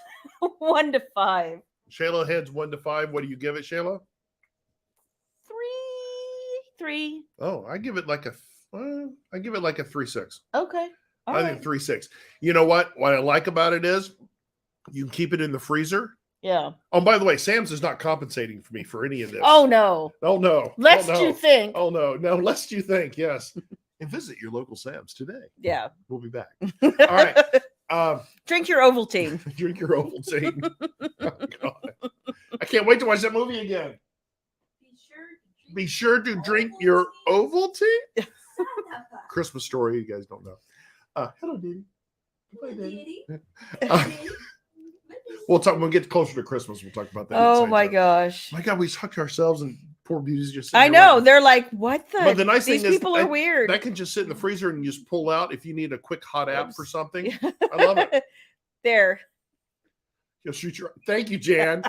1 to 5. Shayla heads 1 to 5. What do you give it, Shayla? 3. Oh, I give it like a 3.6. Okay. I think 3.6. You know what? What I like about it is you can keep it in the freezer. Yeah. Oh, by the way, Sam's is not compensating for me for any of this. Oh no. Oh no. Lest you think. Oh no. No, lest you think. Yes. And visit your local Sam's today. Yeah. We'll be back. All right. Drink your Ovaltine. Drink your Ovaltine. Oh, God. I can't wait to watch that movie again. Be sure to drink your Ovaltine. Christmas story. You guys don't know. Hello, Diddy. Hi, Diddy. We'll talk. When we get closer to Christmas, we'll talk about that. Oh my gosh! My God, we suck ourselves, and poor beauties just. I know they're like, what the? But the nice thing is, people are weird. That can just sit in the freezer and you just pull out if you need a quick hot app for something. I love it. There. You'll shoot your. Thank you, Jan.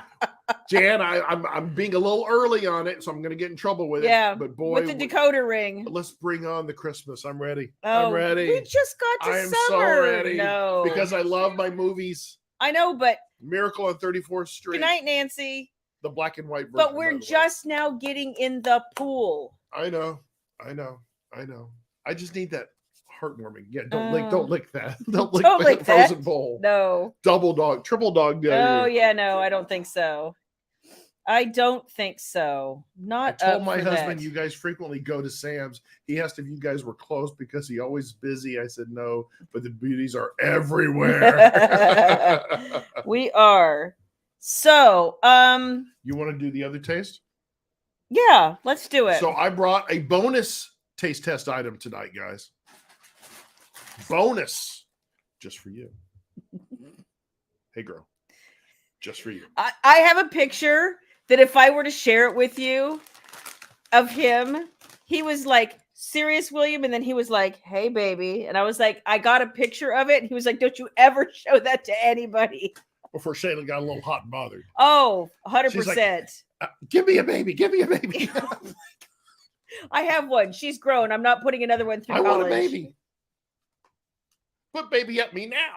Jan, I'm being a little early on it, so I'm going to get in trouble with Yeah, it. But boy, with the decoder ring. let's bring on the Christmas. I'm ready. Oh, I'm ready. We just got to I am summer. so ready. No, because I love my movies. I know, but Miracle on 34th Street. good night, Nancy. The black and white version. But we're just now getting in the pool. I know. I just need that heartwarming. Yeah, don't lick that. Don't lick that frozen bowl. No. Double dog, triple dog. Oh yeah, no, I don't think so. I don't think so. Not. I told my husband you guys frequently go to Sam's. He asked if you guys were close because he always busy. I said no, but the beauties are everywhere. We are. So, you want to do the other taste? Yeah, let's do it. So I brought a bonus taste test item tonight, guys. Bonus, just for you. Hey, girl, just for you. I have a picture that if I were to share it with you of him, he was like, "Serious, William?" And then he was like, "Hey, baby." And I was like, I got a picture of it. And he was like, "Don't you ever show that to anybody." Before Shayla got a little hot and bothered. Oh, 100%. Like, give me a baby. Give me a baby. I have one. She's grown. I'm not putting another one through college. I want a baby. Put baby at me now.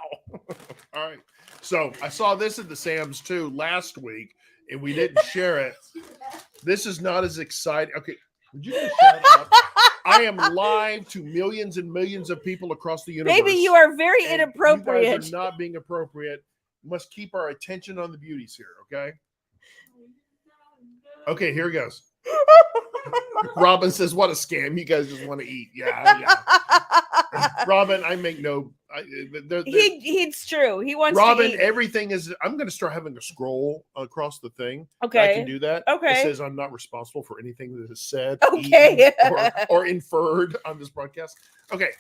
All right. So I saw this at the Sam's too last week, and we didn't share it. This is not as exciting. Okay. Would you just shut up? I am live to millions and millions of people across the universe. Baby, you are very inappropriate. You guys are not being appropriate. We must keep our attention on the beauties here, okay? Okay, here it goes. Robin says, "What a scam! You guys just want to eat." Yeah. Robin, I make no. He's true. He wants Robin, to eat. everything is. I'm going to start having a scroll across the thing. Okay, I can do that. Okay, it says I'm not responsible for anything that is said, okay, or inferred on this broadcast. Okay,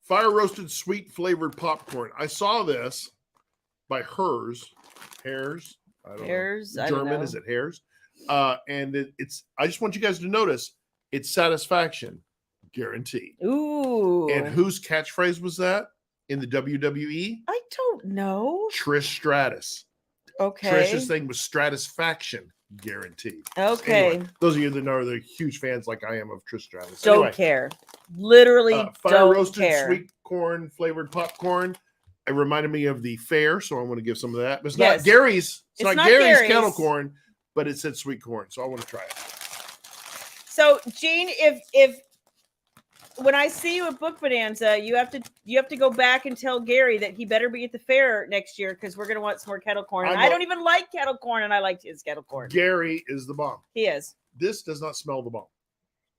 fire roasted sweet flavored popcorn. I saw this by Hares. I don't know. German, is it Hares? And it's. I just want you guys to notice it's satisfaction guaranteed. Ooh. And whose catchphrase was that in the WWE? I don't know. Trish Stratus. Okay. Trish's thing was stratisfaction guaranteed. Okay. Anyway, those of you that know they're huge fans like I am of Trish Stratus. Don't care. Literally fire don't roasted care. Sweet corn flavored popcorn. It reminded me of the fair, so I want to give some of that. But it's not Gary's. It's not Gary's kettle corn, but it said sweet corn, so I want to try it. So, Gene, if when I see you at Book Bonanza, you have to go back and tell Gary that he better be at the fair next year because we're gonna want some more kettle corn. And I don't even like kettle corn, and I like his kettle corn. Gary is the bomb. He is. This does not smell the bomb.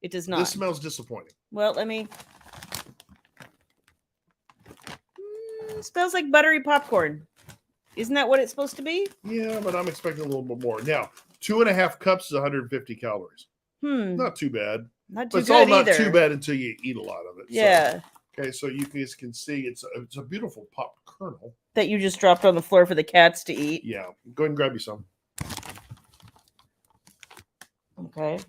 It does not. This smells disappointing. Well, let me. Smells like buttery popcorn. Isn't that what it's supposed to be? Yeah, but I'm expecting a little bit more. Now, 2.5 cups is 150 calories. Not too bad. Not too but it's good all not either. too bad until you eat a lot of it. Yeah. So, okay, so you guys can see it's a beautiful pop kernel that you just dropped on the floor for the cats to eat. Yeah, go ahead and grab you some. Okay.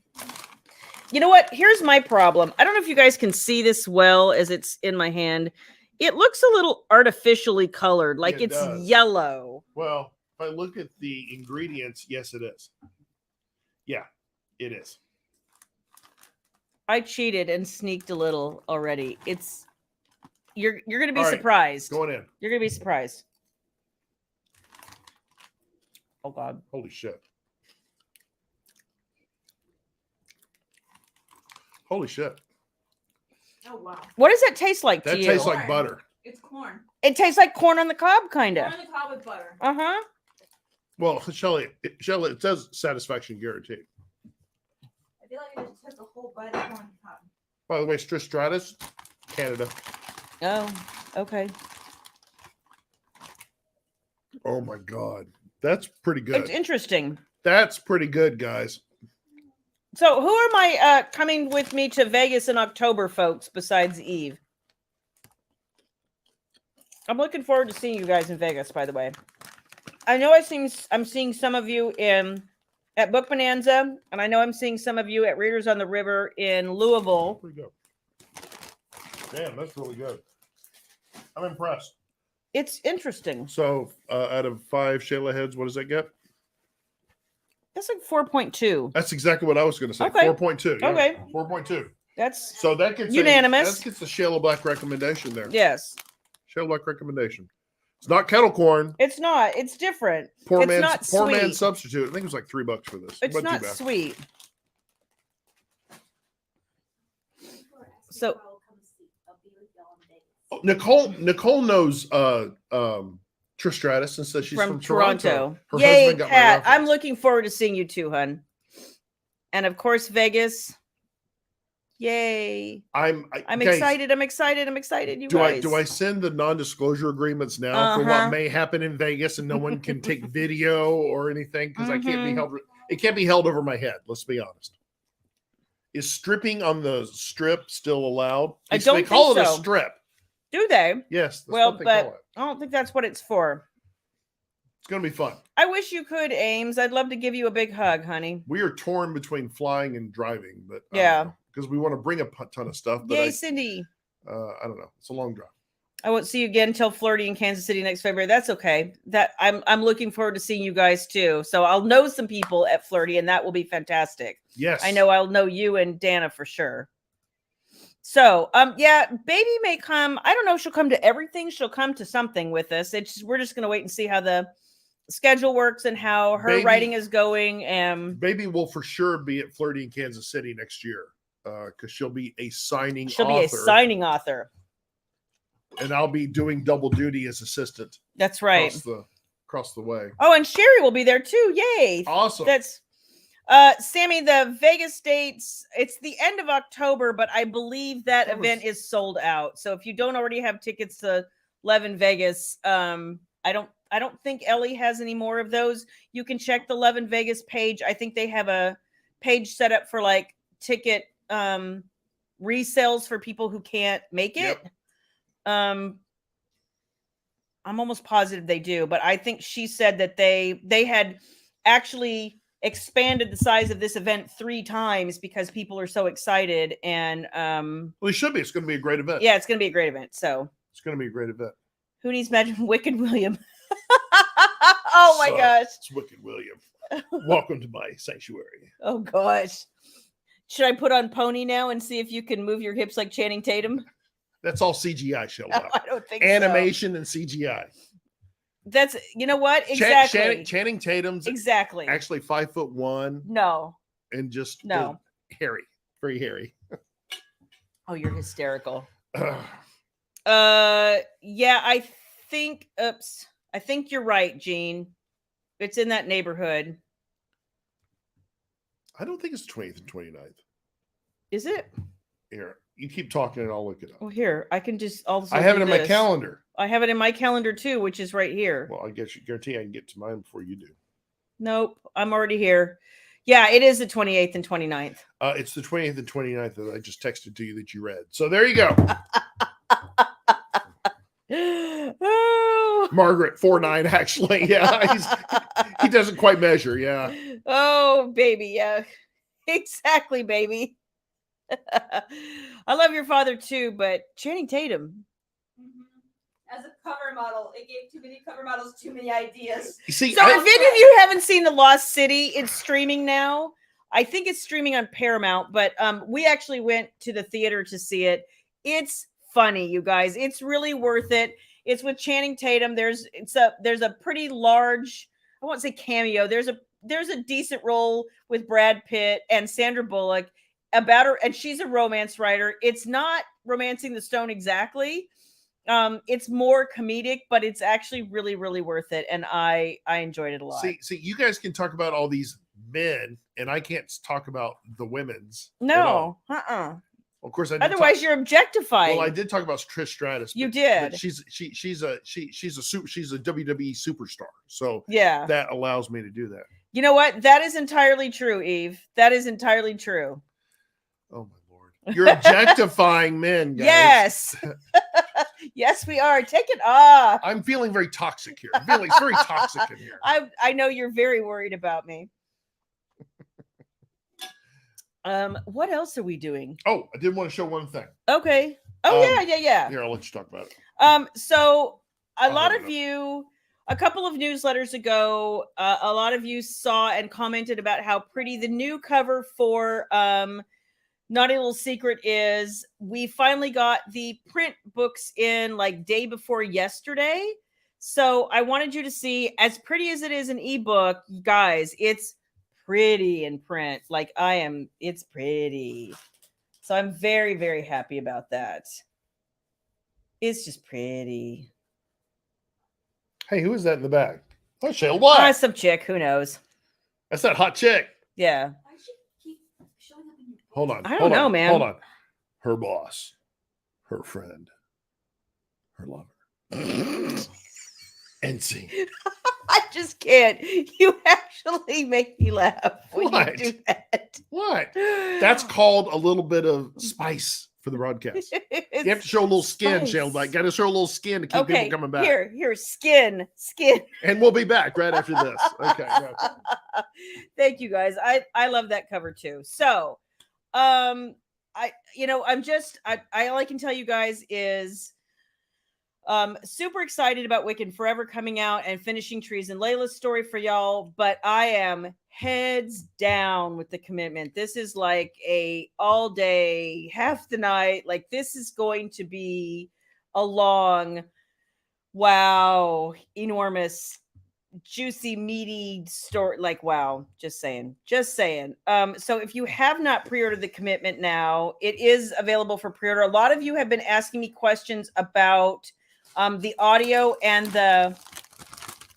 You know what? Here's my problem. I don't know if you guys can see this well as it's in my hand. It looks a little artificially colored, like it's yellow. Well, if I look at the ingredients, yes, it is. Yeah, it is. I cheated and sneaked a little already. You're going to be surprised. Going in. You're going to be surprised. Oh God. Holy shit. Holy shit. Oh, wow. What does that taste like to you? That tastes like butter. It's corn. It tastes like corn on the cob, kind of. Corn on the cob with butter. Uh-huh. Well, Shelly, it says satisfaction guaranteed. I feel like I just took a whole bite of corn on the cob. By the way, Trish Stratus, Canada. Oh, okay. Oh, my God. That's pretty good. It's interesting. That's pretty good, guys. So who are my coming with me to Vegas in October, folks, besides Eve? I'm looking forward to seeing you guys in Vegas, by the way. I know I'm seeing some of you at Book Bonanza, and I know I'm seeing some of you at Readers on the River in Louisville. Pretty good. Damn, that's really good. I'm impressed. It's interesting. So out of 5 Shayla heads, what does that get? That's like 4.2. That's exactly what I was going to say. Okay. 4.2. Yeah. Okay. 4.2. That's So that gets unanimous. That gets the Shayla Black recommendation there. Yes. Shayla Black recommendation. It's not kettle corn. It's not. It's different. Poor it's man's not poor sweet. man's substitute. I think it was like $3 for this. It's Wasn't not too bad. sweet. So Oh, Nicole knows Trish Stratus and says she's from Toronto. Her Yay, husband got my Kat. reference. I'm looking forward to seeing you too, hun. And of course, Vegas. Yay. I'm I'm excited. I'm excited. I'm excited. You guys. Do I send the non-disclosure agreements now for what may happen in Vegas and no one can take video or anything because I can't be held. It can't be held over my head. Let's be honest. Is stripping on the strip still allowed? I don't they think call it a so. strip. Do they? Yes. That's Well, what they but call it. I don't think that's what it's for. It's gonna be fun. I wish you could, Ames. I'd love to give you a big hug, honey. We are torn between flying and driving, but Yeah, because we want to bring a ton of stuff. But yay, Cindy. I don't know. It's a long drive. I won't see you again until Flirty in Kansas City next February. That's okay. That I'm looking forward to seeing you guys too. So I'll know some people at Flirty, and that will be fantastic. Yes, I know I'll know you and Dana for sure. So yeah, baby may come. I don't know if she'll come to everything. She'll come to something with us. We're just gonna wait and see how the schedule works and how her writing is going. And baby will for sure be at Flirty in Kansas City next year because she'll be a signing. She'll be a signing author. And I'll be doing double duty as assistant. That's right. Across the way. Oh, and Sherry will be there too. Yay. Awesome. That's Sammy, the Vegas dates, it's the end of October, but I believe that event is sold out. So if you don't already have tickets to Lev in Vegas, I don't think Ellie has any more of those. You can check the Lev in Vegas page. I think they have a page set up for like ticket resales for people who can't make it. Yep. I'm almost positive they do, but I think she said that they had actually expanded the size of this event 3 times because people are so excited. And well, it should be. It's going to be a great event. Yeah, it's going to be a great event. So it's going to be a great event. Who needs Imagine Wicked William? Oh my gosh, it's Wicked William. Welcome to my sanctuary. Oh gosh, should I put on Pony now and see if you can move your hips like Channing Tatum? That's all CGI, Sheldon. I don't think animation and CGI. That's, you know what? Exactly. Channing Tatum's exactly actually 5'1". No. And just no hairy, very hairy. Oh, you're hysterical. Yeah, I think. Oops, I think you're right, Gene. It's in that neighborhood. I don't think it's 20th and 29th. Is it? Here, you keep talking and I'll look it up. Oh, here, I can just also. I have it in my calendar. I have it in my calendar too, which is right here. Well, I guarantee I can get to mine before you do. Nope, I'm already here. Yeah, it is the 28th and 29th. It's the 20th and 29th that I just texted to you that you read. So there you go. Oh. Margaret 49 actually. Yeah, he doesn't quite measure. Yeah. Oh, baby. Yeah, exactly, baby. I love your father too, but Channing Tatum. As a cover model, it gave too many cover models too many ideas. You see, so if any of you haven't seen The Lost City, it's streaming now. I think it's streaming on Paramount, but we actually went to the theater to see it. It's funny, you guys. It's really worth it. It's with Channing Tatum. There's a pretty large, I won't say cameo. There's a decent role with Brad Pitt and Sandra Bullock about her, and she's a romance writer. It's not Romancing the Stone exactly. It's more comedic, but it's actually really, really worth it, and I enjoyed it a lot. See, you guys can talk about all these men, and I can't talk about the women's. No, Of course, I did otherwise you're objectifying. Well, I did talk about Trish Stratus. You did. But she's a WWE superstar, so yeah, that allows me to do that. You know what? That is entirely true, Eve. That is entirely true. Oh my Lord, you're objectifying men, guys. Yes. Yes, we are. Take it off. I'm feeling very toxic here. I'm feeling very toxic in here. I know you're very worried about me. What else are we doing? Oh, I did want to show one thing. Okay. Oh, yeah. Here, I'll let you talk about it. So a lot of you a couple of newsletters ago, a lot of you saw and commented about how pretty the new cover for Naughty Little Secret is. We finally got the print books in like day before yesterday. So I wanted you to see, as pretty as it is in ebook, guys, it's pretty in print. Like it's pretty. So I'm very, very happy about that. It's just pretty. Hey, who is that in the back? Oh, Shale Black. Some chick, who knows? That's that hot chick. Yeah. Why does she keep showing up in your Hold on. I don't know, man. Hold on. Her boss, her friend, her lover. And see. I just can't. You actually make me laugh when What? you do that. What? That's called a little bit of spice for the broadcast. You have to show a little skin, spice. Shale Black. Got to show a little skin to keep people coming back. Here, skin. And we'll be back right after this. Okay. Gotcha. Thank you guys. I love that cover too. So, all I can tell you guys is super excited about Wicked Forever coming out and finishing Trees and Layla's story for y'all, but I am heads down with the commitment. This is like a all day, half the night. Like this is going to be a long, wow, enormous, juicy, meaty story. Like, wow, just saying. So if you have not pre-ordered the commitment now, it is available for pre-order. A lot of you have been asking me questions about the audio and the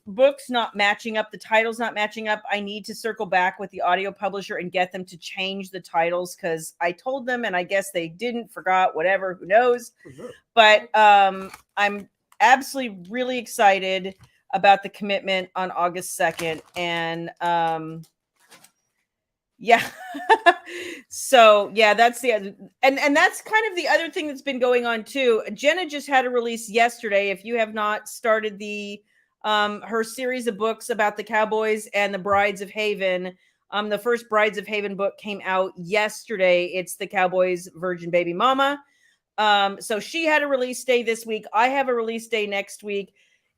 books not matching up, the titles not matching up. I need to circle back with the audio publisher and get them to change the titles because I told them and I guess they didn't, forgot, whatever, who knows. But I'm absolutely really excited about the commitment on August 2nd. And yeah. So yeah, that's the other, and that's kind of the other thing that's been going on too. Jenna just had a release yesterday. If you have not started the her series of books about the Cowboys and the Brides of Haven, the first Brides of Haven book came out yesterday. It's the Cowboys Virgin Baby Mama. So she had a release day this week. I have a release day next week.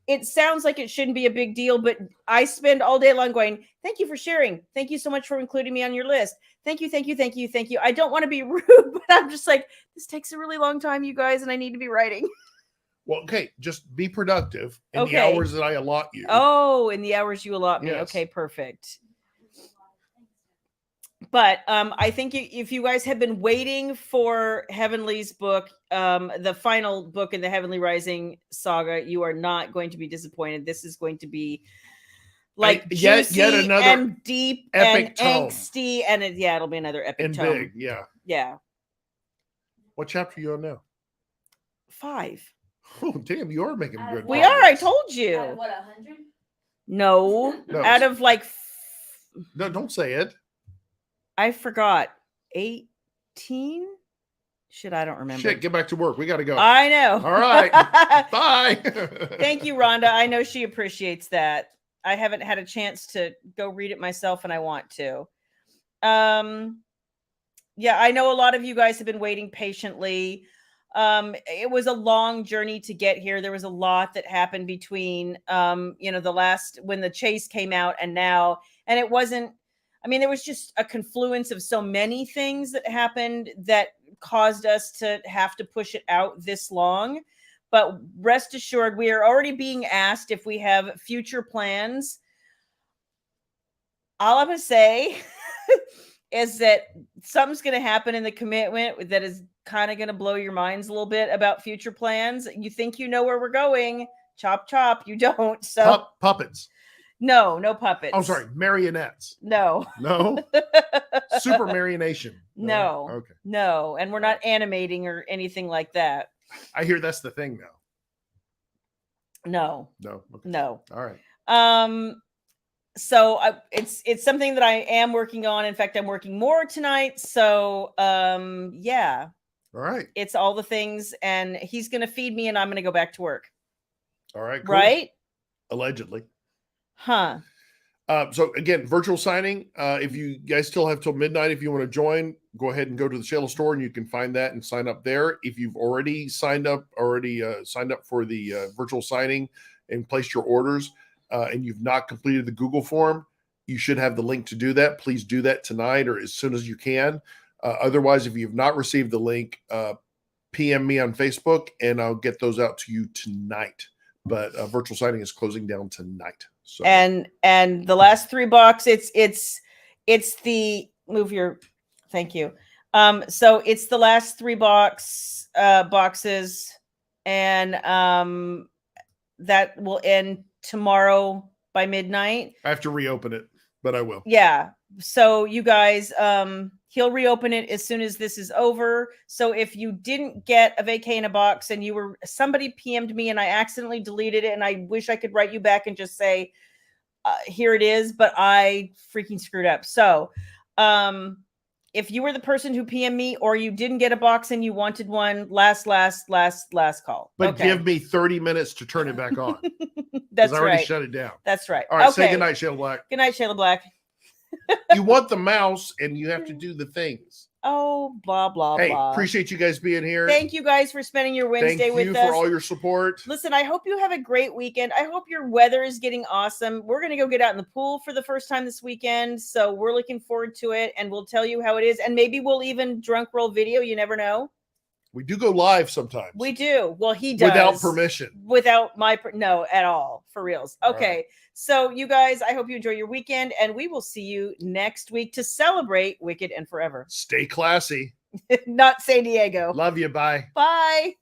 It sounds like it shouldn't be a big deal, but I spend all day long going, thank you for sharing. Thank you so much for including me on your list. Thank you. I don't want to be rude, but I'm just like, this takes a really long time, you guys, and I need to be writing. Well, okay, just be productive in Okay. the hours that I allot you. Oh, in the hours you allot me. Yes. Okay, perfect. But I think if you guys have been waiting for Heavenly's book, the final book in the Heavenly Rising saga, you are not going to be disappointed. This is going to be like juicy yet another and deep epic and tome. angsty, and it'll be another epic And tome. big, yeah. Yeah. What chapter are you on now? 5. Oh, damn, you are making good We progress. are. I told Out of you. what, 100? No, No. out of like No, don't say it. I forgot 18. Shit, I don't remember. Shit, get back to work. We got to go. I know. All right. Bye. Thank you, Rhonda. I know she appreciates that. I haven't had a chance to go read it myself, and I want to. Yeah, I know a lot of you guys have been waiting patiently. It was a long journey to get here. There was a lot that happened between, the last when the chase came out and now, and it wasn't. I mean, there was just a confluence of so many things that happened that caused us to have to push it out this long. But rest assured, we are already being asked if we have future plans. All I'm going to say is that something's going to happen in the commitment that is kind of going to blow your minds a little bit about future plans. You think you know where we're going. Chop, chop. You don't. So Puppets. No puppets. I'm sorry, marionettes. No. No. Super marionation. No. Okay. No. And we're not animating or anything like that. I hear that's the thing now. No. No. Okay. No. All right. So it's something that I am working on. In fact, I'm working more tonight. So yeah. All right. It's all the things, and he's gonna feed me and I'm gonna go back to work. All right. Cool. Right? Allegedly. Huh. So again, virtual signing. If you guys still have till midnight, if you want to join, go ahead and go to the Shale store and you can find that and sign up there. If you've already signed up for the virtual signing and placed your orders and you've not completed the Google form, you should have the link to do that. Please do that tonight or as soon as you can. Otherwise, if you've not received the link, PM me on Facebook and I'll get those out to you tonight. But virtual signing is closing down tonight. So and the last 3 box, it's the move your thank you. So it's the last 3 boxes, and that will end tomorrow by midnight. I have to reopen it, but I will. Yeah. So you guys, he'll reopen it as soon as this is over. So if you didn't get a vacay in a box and somebody PM'd me and I accidentally deleted it, and I wish I could write you back and just say, here it is, but I freaking screwed up. So, if you were the person who PM'd me or you didn't get a box and you wanted one, last call. But okay. give me 30 minutes to turn it back on. That's I already right. shut it down. That's right. All right. Okay. Say goodnight, Shayla Black. Good night, Shayla Black. You want the mouse and you have to do the things. Oh, blah, blah, Hey, blah. appreciate you guys being here. Thank you guys for spending your Wednesday with us. Thank you for all your support. Listen, I hope you have a great weekend. I hope your weather is getting awesome. We're going to go get out in the pool for the first time this weekend. So we're looking forward to it, and we'll tell you how it is. And maybe we'll even drunk roll video. You never know. We do go live sometimes. We do. Well, he does. Without permission. Without no, at all. For reals. Okay. Right. So you guys, I hope you enjoy your weekend, and we will see you next week to celebrate Wicked and Forever. Stay classy. Not San Diego. Love you. Bye. Bye.